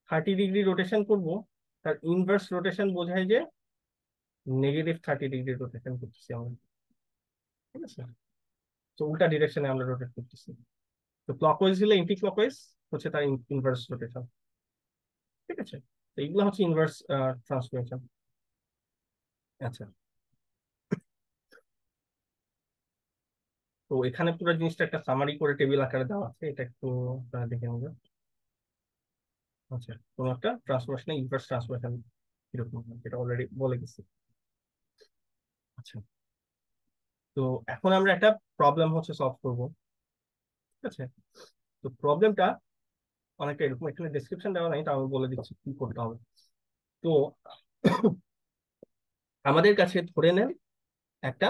30 ডিগ্রি রোটেশন করব, তার ইনভার্স রোটেশন বোঝায় যে -30 ডিগ্রি রোটেশন করতেছি আমরা, ঠিক আছে। তো উল্টা ডিরেকশনে আমরা রোটেট করতেছি। তো ক্লকওয়াইজ হলে এন্টি ক্লকওয়াইজ হচ্ছে তার ইনভার্স রোটেশন, ঠিক আছে। তো এইগুলো হচ্ছে ইনভার্স ট্রান্সফরমেশন। আচ্ছা, তো এখানে পুরো জিনিসটা একটা সামারি করে টেবিল আকারে দেওয়া আছে, এটা একটু আপনারা দেখে নেবেন। আচ্ছা, কোনো একটা ট্রান্সফরমেশন ইনভার্স ট্রান্সফরমেশন কিরকম হয়, এটা অলরেডি বলে গেছি। আচ্ছা, তো এখন আমরা একটা প্রবলেম হচ্ছে সলভ করব। ঠিক আছে, তো প্রবলেমটা অনেকটা এরকম, এখানে ডেসক্রিপশন দেওয়া নাই, তাও আমি বলে দিচ্ছি কি করতে হবে। তো আমাদের কাছে ধরে নেন একটা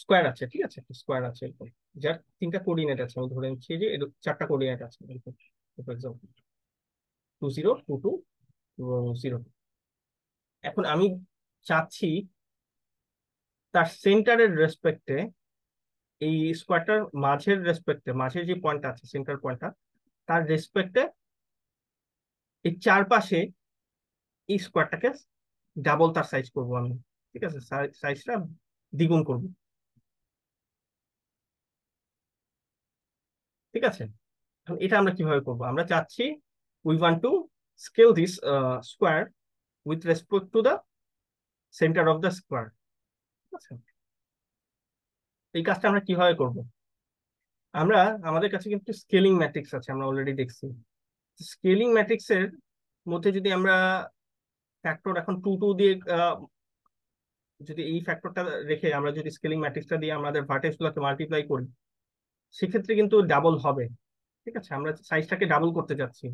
স্কোয়ার আছে, ঠিক আছে, একটা স্কোয়ার আছে এরকম, যার তিনটা কোঅর্ডিনেট আছে। আমি ধরে নিচ্ছি যে এর চারটা কোঅর্ডিনেট আছে এরকম, ফর এক্সাম্পল 20, 22 এবং 0। এখন আমি চাচ্ছি তার সেন্টারের রেসপেক্টে, এই স্কোয়ারটার মাঝের রেসপেক্টে, মাঝের যে পয়েন্টটা আছে সেন্টার পয়েন্টটা, তার রেসপেক্টে এই চারপাশে এই স্কোয়ারটাকে ডাবল তার সাইজ করব আমি। ঠিক আছে, সাইজটা দ্বিগুণ করব। ঠিক আছে, এখন এটা আমরা কিভাবে করব? আমরা চাচ্ছি we want to scale this square with respect to the centre of the square. ঠিক আছে, এই কাজটা আমরা কিভাবে করব? আমরা, আমাদের কাছে কিন্তু স্কেলিং ম্যাট্রিক্স আছে, আমরা অলরেডি দেখছি। স্কেলিং ম্যাট্রিক্স এর মধ্যে যদি আমরা ফ্যাক্টর এখন 2 দিয়ে যদি এই ফ্যাক্টরটা রেখে আমরা যদি স্কেলিং ম্যাট্রিক্সটা দিয়ে আমাদের ভার্টেক্স গুলোকে মাল্টিপ্লাই করি, সেক্ষেত্রে কিন্তু ডাবল হবে। ঠিক আছে, আমরা সাইজটাকে ডাবল করতে যাচ্ছি,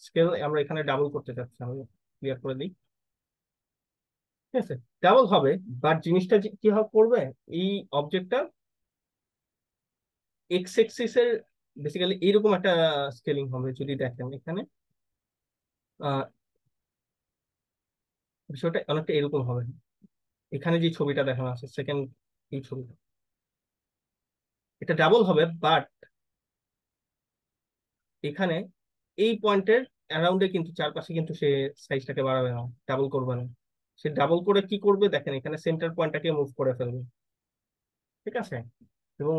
স্কেল আমরা এখানে ডাবল করতে যাচ্ছি। আমি ক্লিয়ার করে দিই। ঠিক আছে, ডাবল হবে, বাট জিনিসটা কি হবে করবে, এই অবজেক্টটা এক্স এক্সিস এর বেসিক্যালি এইরকম একটা স্কেলিং হবে। যদি দেখেন এখানে বিষয়টা অনেকটা এরকম হবে। এখানে যে ছবিটা দেখানো আছে সেকেন্ড, এই ছবিটা, এটা ডাবল হবে, বাট এখানে এই পয়েন্টের অ্যারাউন্ডে কিন্তু চারপাশে কিন্তু সে সাইজটাকে বাড়াবে না, ডাবল করবে না। সে ডাবল করে কি করবে দেখেন, এখানে সেন্টার পয়েন্টটাকে মুভ করে ফেলবে। ঠিক আছে, এবং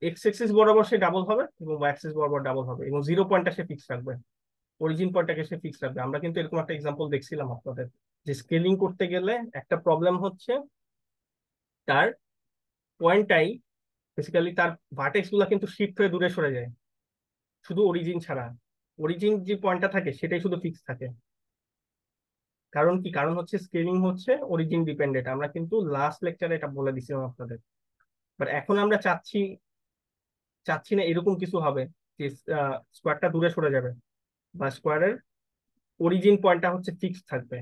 এক্স এক্সিস বরাবর সে ডাবল হবে এবং ওয়াই অ্যাক্সিস বরাবর ডাবল হবে, এবং 0 পয়েন্টটা সে ফিক্স রাখবে, অরিজিন পয়েন্টটাকে সে ফিক্স রাখবে। আমরা কিন্তু এরকম একটা এক্সাম্পল দেখছিলাম আপনাদের, যে স্কেলিং করতে গেলে একটা প্রবলেম হচ্ছে তার পয়েন্টটাই বেসিক্যালি তার ভার্টেক্স গুলা কিন্তু শিফট হয়ে দূরে সরে যায়, শুধু অরিজিন ছাড়া। অরিজিন যে পয়েন্টটা থাকে সেটাই শুধু ফিক্স থাকে। কারণ কি? কারণ হচ্ছে স্কেলিং হচ্ছে অরিজিন ডিপেন্ডেন্ট, আমরা কিন্তু লাস্ট লেকচারে এটা বলে দিছিলাম আপনাদের। বাট এখন আমরা চাচ্ছি চাচ্ছি না এরকম কিছু হবে যে স্কোয়ারটা দূরে সরে যাবে বা স্কোয়ারের অরিজিন পয়েন্টটা হচ্ছে ফিক্স থাকবে।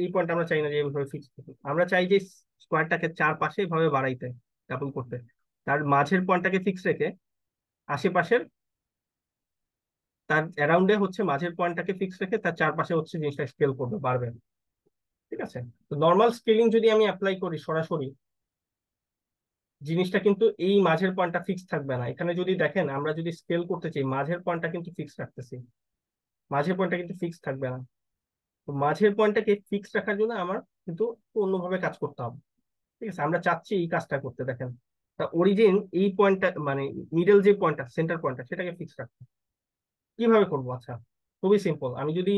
এই পয়েন্ট আমরা চাই না যে এইভাবে ফিক্স থাকবে, আমরা চাই যে স্কোয়ারটাকে চারপাশে ভাবে বাড়াইতে, ডাবল করতে, তার মাঝের পয়েন্টটাকে ফিক্স রেখে আশেপাশের, তার অ্যারাউন্ডে হচ্ছে মাঝের পয়েন্টটাকে ফিক্স রেখে তার চারপাশে হচ্ছে জিনিসটা স্কেল করবে, বাড়বে। ঠিক আছে, তো নর্মাল স্কেলিং যদি আমি অ্যাপ্লাই করি সরাসরি, জিনিসটা কিন্তু এই মাঝের পয়েন্টটা ফিক্স থাকবে না। এখানে যদি দেখেন, আমরা যদি স্কেল করতে চাই মাঝের পয়েন্টটা কিন্তু ফিক্স রাখতেছি, মাঝের পয়েন্টটা কিন্তু ফিক্স থাকবে না। তো মাঝের পয়েন্টটাকে ফিক্স রাখার জন্য আমার কিন্তু অন্যভাবে কাজ করতে হবে। ঠিক আছে, আমরা চাচ্ছি এই কাজটা করতে। দেখেন, তা অরিজিন এই পয়েন্টটা মানে মিডল যে পয়েন্টটা, সেন্টার পয়েন্টটা, সেটাকে ফিক্স রাখতে কিভাবে করবো? আচ্ছা, খুবই সিম্পল। আমি যদি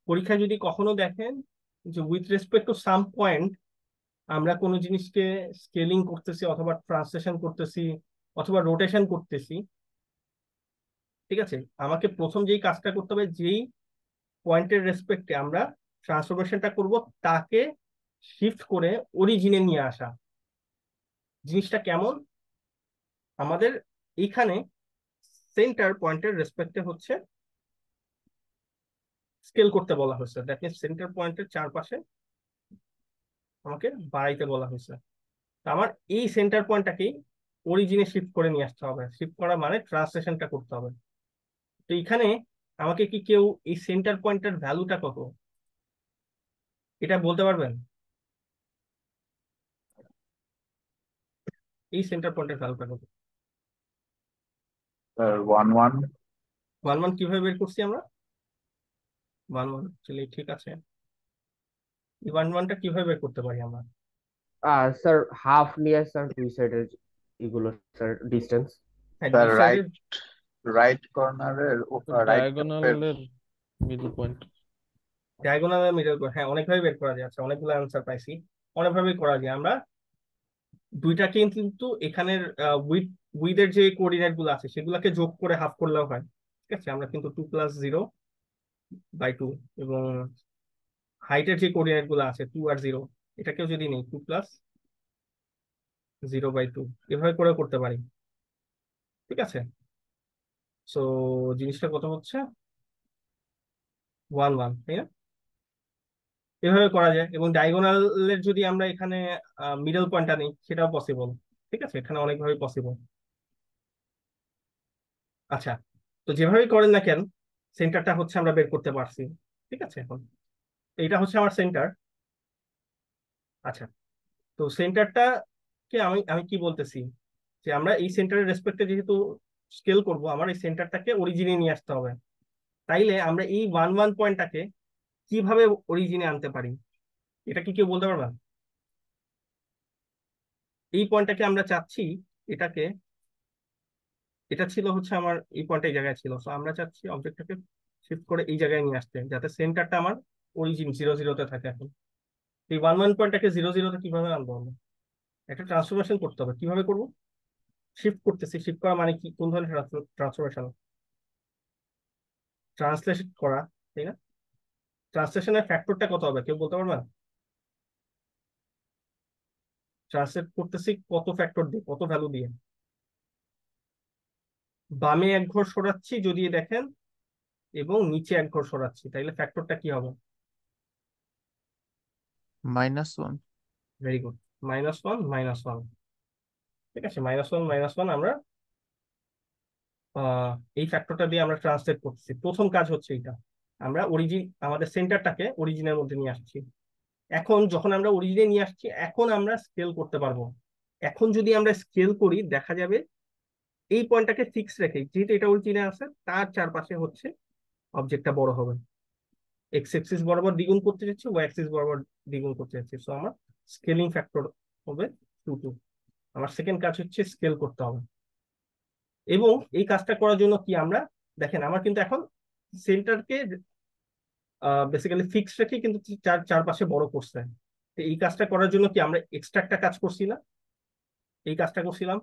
পরীক্ষায় যদি কখনো দেখেন যে with respect to some point আমরা কোনো জিনিসকে স্কেলিং করতেছি অথবা ট্রান্সলেশন করতেছি অথবা রোটেশন করতেছি, ঠিক আছে, আমাকে প্রথম যেই কাজটা করতে হবে, যেই পয়েন্টের রেসপেক্টে আমরা ট্রান্সফরমেশনটা করব, তাকে শিফট করে অরিজিনে নিয়ে আসা। জিনিসটা কেমন? আমাদের এইখানে সেন্টার পয়েন্টের রেসপেক্টে হচ্ছে স্কেল করতে বলা হয়েছে, দ্যাট মিনস সেন্টার পয়েন্টের চারপাশে আমাকে বাড়াইতে বলা হয়েছে। তো আমার এই সেন্টার পয়েন্টটাকেই অরিজিনে শিফট করে নিয়ে আসতে হবে। শিফট করা মানে ট্রান্সলেশনটা করতে হবে। তো এখানে আমাকে কি কেউ এই সেন্টার পয়েন্টের ভ্যালুটা কত এটা বলতে পারবেন? এই সেন্টার পয়েন্টের ভ্যালুটা কত? স্যার 1 1। 1 1 কিভাবে বের করছি আমরা? 1 1 চলে, ঠিক আছে, এই 1 1টা কিভাবে বের করতে পারি আমরা? স্যার হাফ নিয়ে স্যার দুই সাইডের এগুলো স্যার ডিস্টেন্স। হ্যাঁ, স্যার দুই সাইডের রাইট কর্নারের রাইট ডায়াগোনালের মিডল পয়েন্ট। ডায়াগোনাল মিডল, হ্যাঁ, অনেকভাবে বের করা যায়। আচ্ছা, অনেকগুলো অ্যান্সার পাইছি, অনেকভাবেই করা যায়। আমরা দুইটাকে কিন্তু এখানের উইথ উইথের যে কোঅর্ডিনেট গুলো আছে সেগুলোকে যোগ করে হাফ করলেও হয়। ঠিক আছে, আমরা কিন্তু 2 + 0/2 এবং হাইটের যে কোঅর্ডিনেট গুলো আছে 2 আর 0, এটাকেও যদি নেই 2+0/2 এভাবে করে করতে পারি। ঠিক আছে, সো জিনিসটা কত হচ্ছে 1 1, তাই না? এভাবে করা যায়। এবং ডায়াগোনালের যদি আমরা এখানে মিডল পয়েন্টটা নিই সেটাও পসিবল। ঠিক আছে, এখানে অনেকভাবে পসিবল। আচ্ছা, তো যেভাবেই করেন না কেন সেন্টারটা হচ্ছে আমরা বের করতে পারছি। ঠিক আছে, এখন এইটা হচ্ছে আমার সেন্টার। আচ্ছা, তো সেন্টারটা কে আমি আমি কি বলতেছি যে আমরা এই সেন্টারের রেসপেক্টে যেহেতু স্কেল করব, আমার এই সেন্টারটাকে অরিজিনে নিয়ে আসতে হবে। তাইলে আমরা এই 1 1 পয়েন্টটাকে কিভাবে অরিজিনে আনতে পারি, এটা কি কেউ বলতে পারবেন? এই পয়েন্টটাকে আমরা চাচ্ছি, এটাকে, এটা ছিল হচ্ছে আমার এই পয়েন্ট এই জায়গায় ছিল, তো আমরা চাচ্ছি অবজেক্টটাকে শিফট করে এই জায়গায় নিয়ে আসতে, যাতে সেন্টারটা আমার অরিজিন 0 0-তে থাকে। এখন এই 1 1 পয়েন্টটাকে 0 0-তে কিভাবে আনবো আমরা? একটা ট্রান্সফরমেশন করতে হবে। কিভাবে করব? শিফট করতেছি। শিফট করা মানে কি, কোন ধরনের ট্রান্সফরমেশন? ট্রান্সলেশন করা, তাই না? ট্রান্সলেশনের ফ্যাক্টরটা কত হবে কেউ বলতে পারবেন? ট্রান্সলেট করতেছি কত ফ্যাক্টর দিয়ে, কত ভ্যালু দিয়ে? বামে এক ঘর সরাচ্ছি যদি দেখেন, এবং নিচে এক ঘর সরাচ্ছি, তাইলে ফ্যাক্টরটা কি হবে? -1। Very good, -1 -1। ঠিক আছে, -1 আমরা এই ফ্যাক্টরটা দিয়ে আমরা ট্রান্সলেট করতেছি। প্রথম কাজ হচ্ছে এটা, আমরা আমাদের সেন্টারটাকে অরিজিনের মধ্যে নিয়ে আসছি। এখন যখন আমরা অরিজিনে নিয়ে আসছি, এখন আমরা স্কেল করতে পারবো। এখন যদি আমরা স্কেল করি দেখা যাবে এই পয়েন্টটাকে ফিক্স রেখে, যেহেতু এটা অরিজিনে আছে, তার চারপাশে হচ্ছে অবজেক্টটা বড় হবে। এক্স অ্যাক্সিস বরাবর দ্বিগুণ করতে যাচ্ছি, ওয়াই অ্যাক্সিস বরাবর দ্বিগুণ করতে যাচ্ছি, সো আমার স্কেলিং ফ্যাক্টর হবে 2 2। আমার সেকেন্ড কাজ হচ্ছে স্কেল করতে হবে। এবং এই কাজটা করার জন্য কি আমরা, দেখেন আমার কিন্তু এখন সেন্টারকে বেসিক্যালি ফিক্স রেখে কিন্তু চারপাশে বড় করছে। তো এই কাজটা করার জন্য কি আমরা এক্সট্রা একটা কাজ করছি না? এই কাজটা করছিলাম।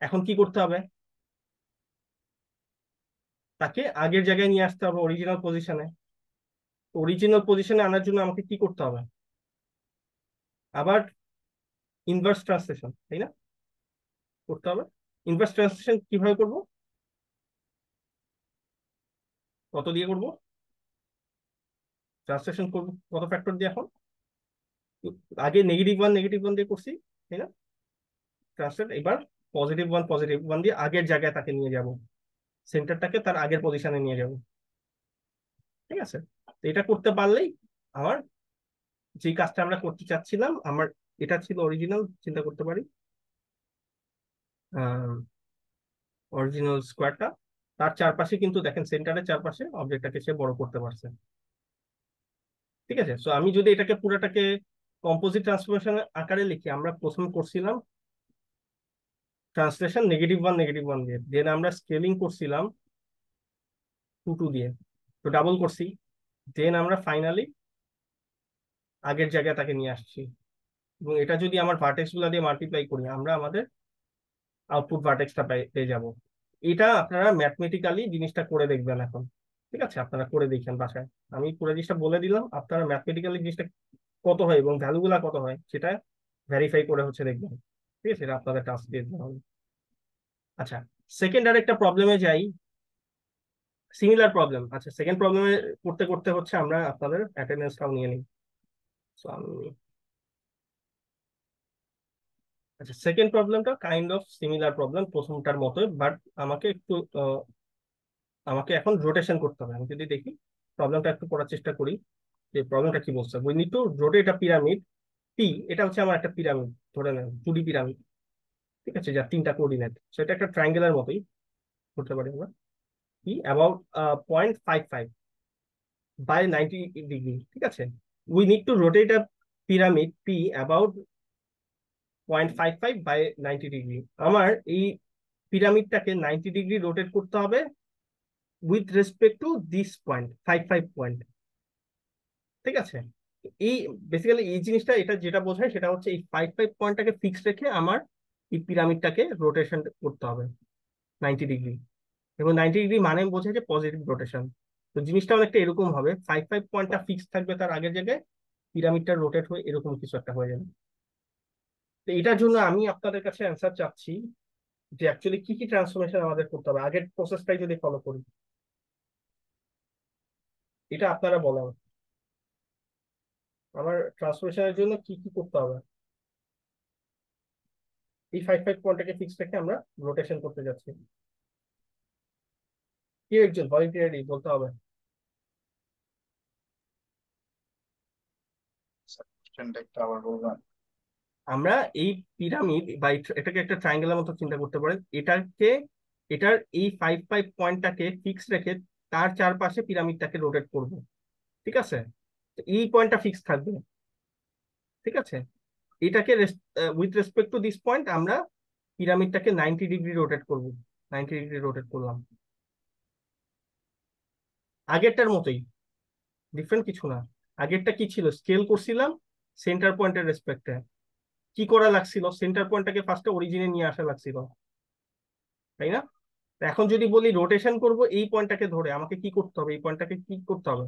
এখন কি করতে হবে? তাকে আগের জায়গায় নিয়ে আসতে হবে, অরিজিনাল পজিশনে। অরিজিনাল পজিশনে আনার জন্য আমাকে কি করতে হবে? আবার ইনভার্স ট্রান্সলেশন, তাই না? করতে হবে। ইনভার্স ট্রান্সলেশন কিভাবে করব? কত দিয়ে করব ট্রান্সলেশন? করব কত ফ্যাক্টর দিয়ে? এখন আগে -1 দিয়ে করছি, তাই না? ট্রান্সলেট, এবার +1 দিয়ে আগের জায়গায় তাকে নিয়ে যাব, সেন্টারটাকে তার আগের পজিশনে নিয়ে যাব। ঠিক আছে, তো এটা করতে পারলেই আমার যে কাজটা আমরা করতে চাচ্ছিলাম, আমার এটা ছিল অরিজিনাল, চিন্তা করতে পারি অরিজিনাল স্কোয়ারটা, তার চারপাশে কিন্তু দেখেন সেন্টারের চারপাশে অবজেক্টটাকে সে বড় করতে পারছে। ঠিক আছে, সো আমি যদি এটাকে পুরোটাকে কম্পোজিট ট্রান্সফরমেশন আকারে লিখি, আমরা প্রথম করছিলাম ট্রান্সলেশন -1 দিয়ে, দেন আমরা স্কেলিং করছিলাম 2 2 দিয়ে, তো ডাবল করছি, দেন আমরা ফাইনালি আগের জায়গায় তাকে নিয়ে আসছি। এবং এটা যদি আমার ভার্টেক্স গুলা দিয়ে মাল্টিপ্লাই করি, আমরা আমাদের আউটপুট ভার্টেক্সটা পেয়ে যাব। এটা আপনারা ম্যাথমেটিক্যালি জিনিসটা করে দেখবেন এখন। ঠিক আছে, আপনারা করে দেখেন বাসায়। আমি পুরো জিনিসটা বলে দিলাম, আপনারা ম্যাথমেটিক্যালি জিনিসটা কত হয় এবং ভ্যালু গুলা কত হয় সেটা ভেরিফাই করে হচ্ছে দেখবেন। ঠিক আছে, এটা আপনাদের টাস্ক দিয়ে দিতে হবে। আচ্ছা, সেকেন্ড আরেকটা প্রবলেমে যাই, সিমিলার প্রবলেম। আচ্ছা, সেকেন্ড প্রবলেমে করতে করতে হচ্ছে আমরা আপনাদের অ্যাটেন্ডেন্সটাও নিয়ে নিই। So, আচ্ছা, সেকেন্ড প্রবলেমটা কাইন্ড অফ সিমিলার প্রবলেম প্রথমটার মতোই, বাট আমাকে একটু আমাকে এখন রোটেশন করতে হবে। আমি যদি দেখি প্রবলেমটা একটু করার চেষ্টা করি, যে প্রবলেমটা কি বলছে। We need to rotate a pyramid P. এটা হচ্ছে আমার একটা পিরামিড, ধরে নেন 2D পিরামিড। ঠিক আছে, যার 3টা কোঅর্ডিনেট, সেটা একটা ট্রায়াঙ্গেলের মতোই করতে পারি আমরা। P about 0.55 by 90 degree. ঠিক আছে, we need to rotate a pyramid P about 0.55 by 90 degree. আমার এই পিরামিডটাকে 90 ডিগ্রি রোটেট করতে হবে with respect to this point, 55 point. ঠিক আছে, এই বেসিক্যালি এই জিনিসটা, এটা যেটা বোঝায় সেটা হচ্ছে এই 55 পয়েন্টটাকে ফিক্স রেখে আমার এই পিরামিডটাকে রোটেশন করতে হবে 90 ডিগ্রি। এবং 90 ডিগ্রি মানে বোঝায় যে পজিটিভ রোটেশন। তো জিনিসটা অনেকটা এরকম হবে, 55 পয়েন্টটা ফিক্স থাকবে তার আগের জায়গায়, পিরামিডটা রোটেট হয়ে এরকম কিছু একটা হয়ে যাবে। তো এটার জন্য আমি আপনাদের কাছে অ্যান্সার চাচ্ছি যে অ্যাকচুয়ালি কি কি ট্রান্সফরমেশন আমাদের করতে হবে, আগের প্রসেসটাই যদি ফলো করি। এটা আপনারা বলেন আমার ট্রান্সফরমেশনের জন্য কি কি করতে হবে। এই 5 পয়েন্টটাকে ফিক্স রেখে আমরা রোটেশন করতে যাচ্ছি। কেউ একজন ভলেন্টিয়ারলি বলতে হবে। কোশ্চেনটা একটু আবার বলবেন? আমরা এই পিরামিড বা এটাকে একটা ট্রায়াঙ্গেলের মতো চিন্তা করতে পারেন। এটার এই 5 পয়েন্টটাকে ফিক্স রেখে তার চারপাশে পিরামিডটাকে রোটেট করব। ঠিক আছে, তো এই পয়েন্টটা ফিক্স থাকবে। ঠিক আছে, এটাকে with respect to this point আমরা পিরামিডটাকে 90 ডিগ্রি রোটেট করব। 90 ডিগ্রি রোটেট করলাম, আগেরটার মতোই, ডিফারেন্ট কিছু না। আগেরটা কি ছিল, স্কেল করছিলাম সেন্টার পয়েন্টের রেসপেক্টে। কি করা লাগছিল, সেন্টার পয়েন্টটাকে ফার্স্টে অরিজিনে নিয়ে আসা লাগছিল, তাই না? তো এখন যদি বলি রোটেশন করব এই পয়েন্টটাকে ধরে, আমাকে কি করতে হবে, এই পয়েন্টটাকে কি করতে হবে,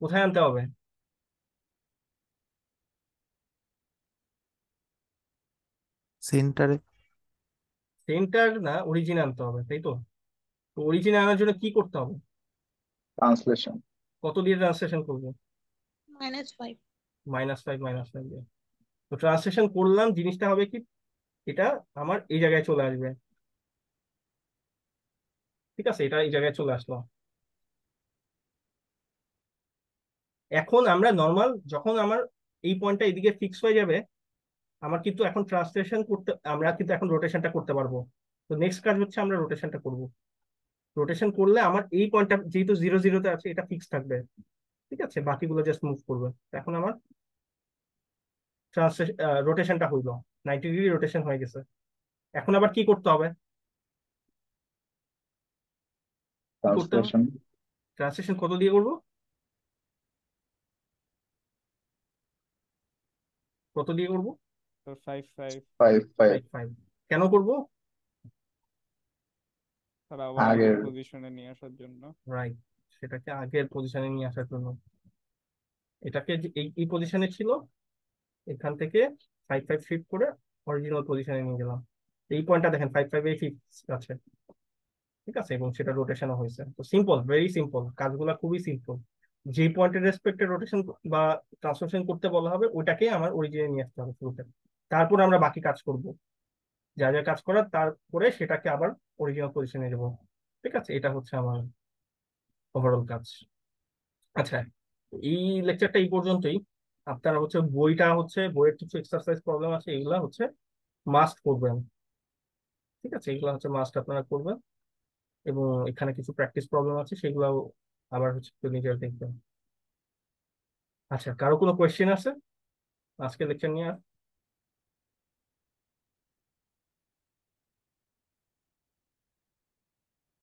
কোথায় আনতে হবে? সেন্টারে। সেন্টার না, অরিজিনে আনতে হবে, তাই তো? তো অরিজিনে আনার জন্য কি করতে হবে? ট্রান্সলেশন। কত দিয়ে ট্রান্সলেশন করবো? -5। -5 দিয়ে। তো ট্রান্সলেশন করলাম, জিনিসটা হবে কি, এটা আমার এই জায়গায় চলে আসবে। ঠিক আছে, এটা এই জায়গায় চলে আসলো। এখন আমরা নর্মাল যখন আমার এই পয়েন্টটা এদিকে ফিক্স হয়ে যাবে, আমার কিন্তু এখন ট্রান্সলেশন করতে, আমরা কিন্তু এখন রোটেশনটা করতে পারবো। তো নেক্সট কাজ হচ্ছে আমরা রোটেশনটা করব। রোটেশন করলে আমার এই পয়েন্টটা যেহেতু 0 0-তে আছে, এটা ফিক্স থাকবে। ঠিক আছে, বাকিগুলো জাস্ট মুভ করবে। তো এখন আমার ট্রান্সলেশন রোটেশনটা হইলো, 90 ডিগ্রি রোটেশন হয়ে গেছে। এখন আবার কি করতে হবে, কি করতে হবে? ট্রান্সলেশন ট্রান্সলেশন কত দিয়ে করবো, কত দিয়ে করবো? 5 5 5 5 5 কেন করব? আর আবার আগের আগের পজিশনে নিয়ে আসার জন্য। রাইট, সেটাকে আগের পজিশনে নিয়ে আসার জন্য। এটাকে এই পজিশনে ছিল, এখান থেকে 5 শিফট করে অরিজিনাল পজিশনে নিয়ে গেলাম। এই পয়েন্টটা দেখেন 5 ফিক্স আছে। ঠিক আছে, এবং সেটা রোটেশনও হয়েছে। তো সিম্পল, ভেরি সিম্পল, কাজগুলো খুবই সিম্পল। যে পয়েন্টের রেসপেক্টে রোটেশন বা ট্রান্সলেশন করতে বলা হবে, ওইটাকে আমার অরিজিনে নিয়ে আসতে হবে শুরুতে। তারপর আমরা বাকি কাজ করব, যা যা কাজ করার, তারপরে সেটাকে আবার অরিজিনাল পজিশনে যাব। ঠিক আছে, এটা হচ্ছে আমার ওভারঅল কাজ। আচ্ছা, এই লেকচারটা এই পর্যন্তই। আপনারা হচ্ছে বইটা হচ্ছে, বইয়ের কিছু এক্সারসাইজ প্রবলেম আছে, এগুলা হচ্ছে মাস্ট করবেন। ঠিক আছে, এগুলো হচ্ছে মাস্ট আপনারা করবেন। এবং এখানে কিছু প্র্যাকটিস প্রবলেম আছে, সেগুলো আবার হচ্ছে একটু নিজেরা দেখবেন। আচ্ছা, কারো কোনো কোয়েশ্চেন আছে আজকে লেকচার নিয়ে?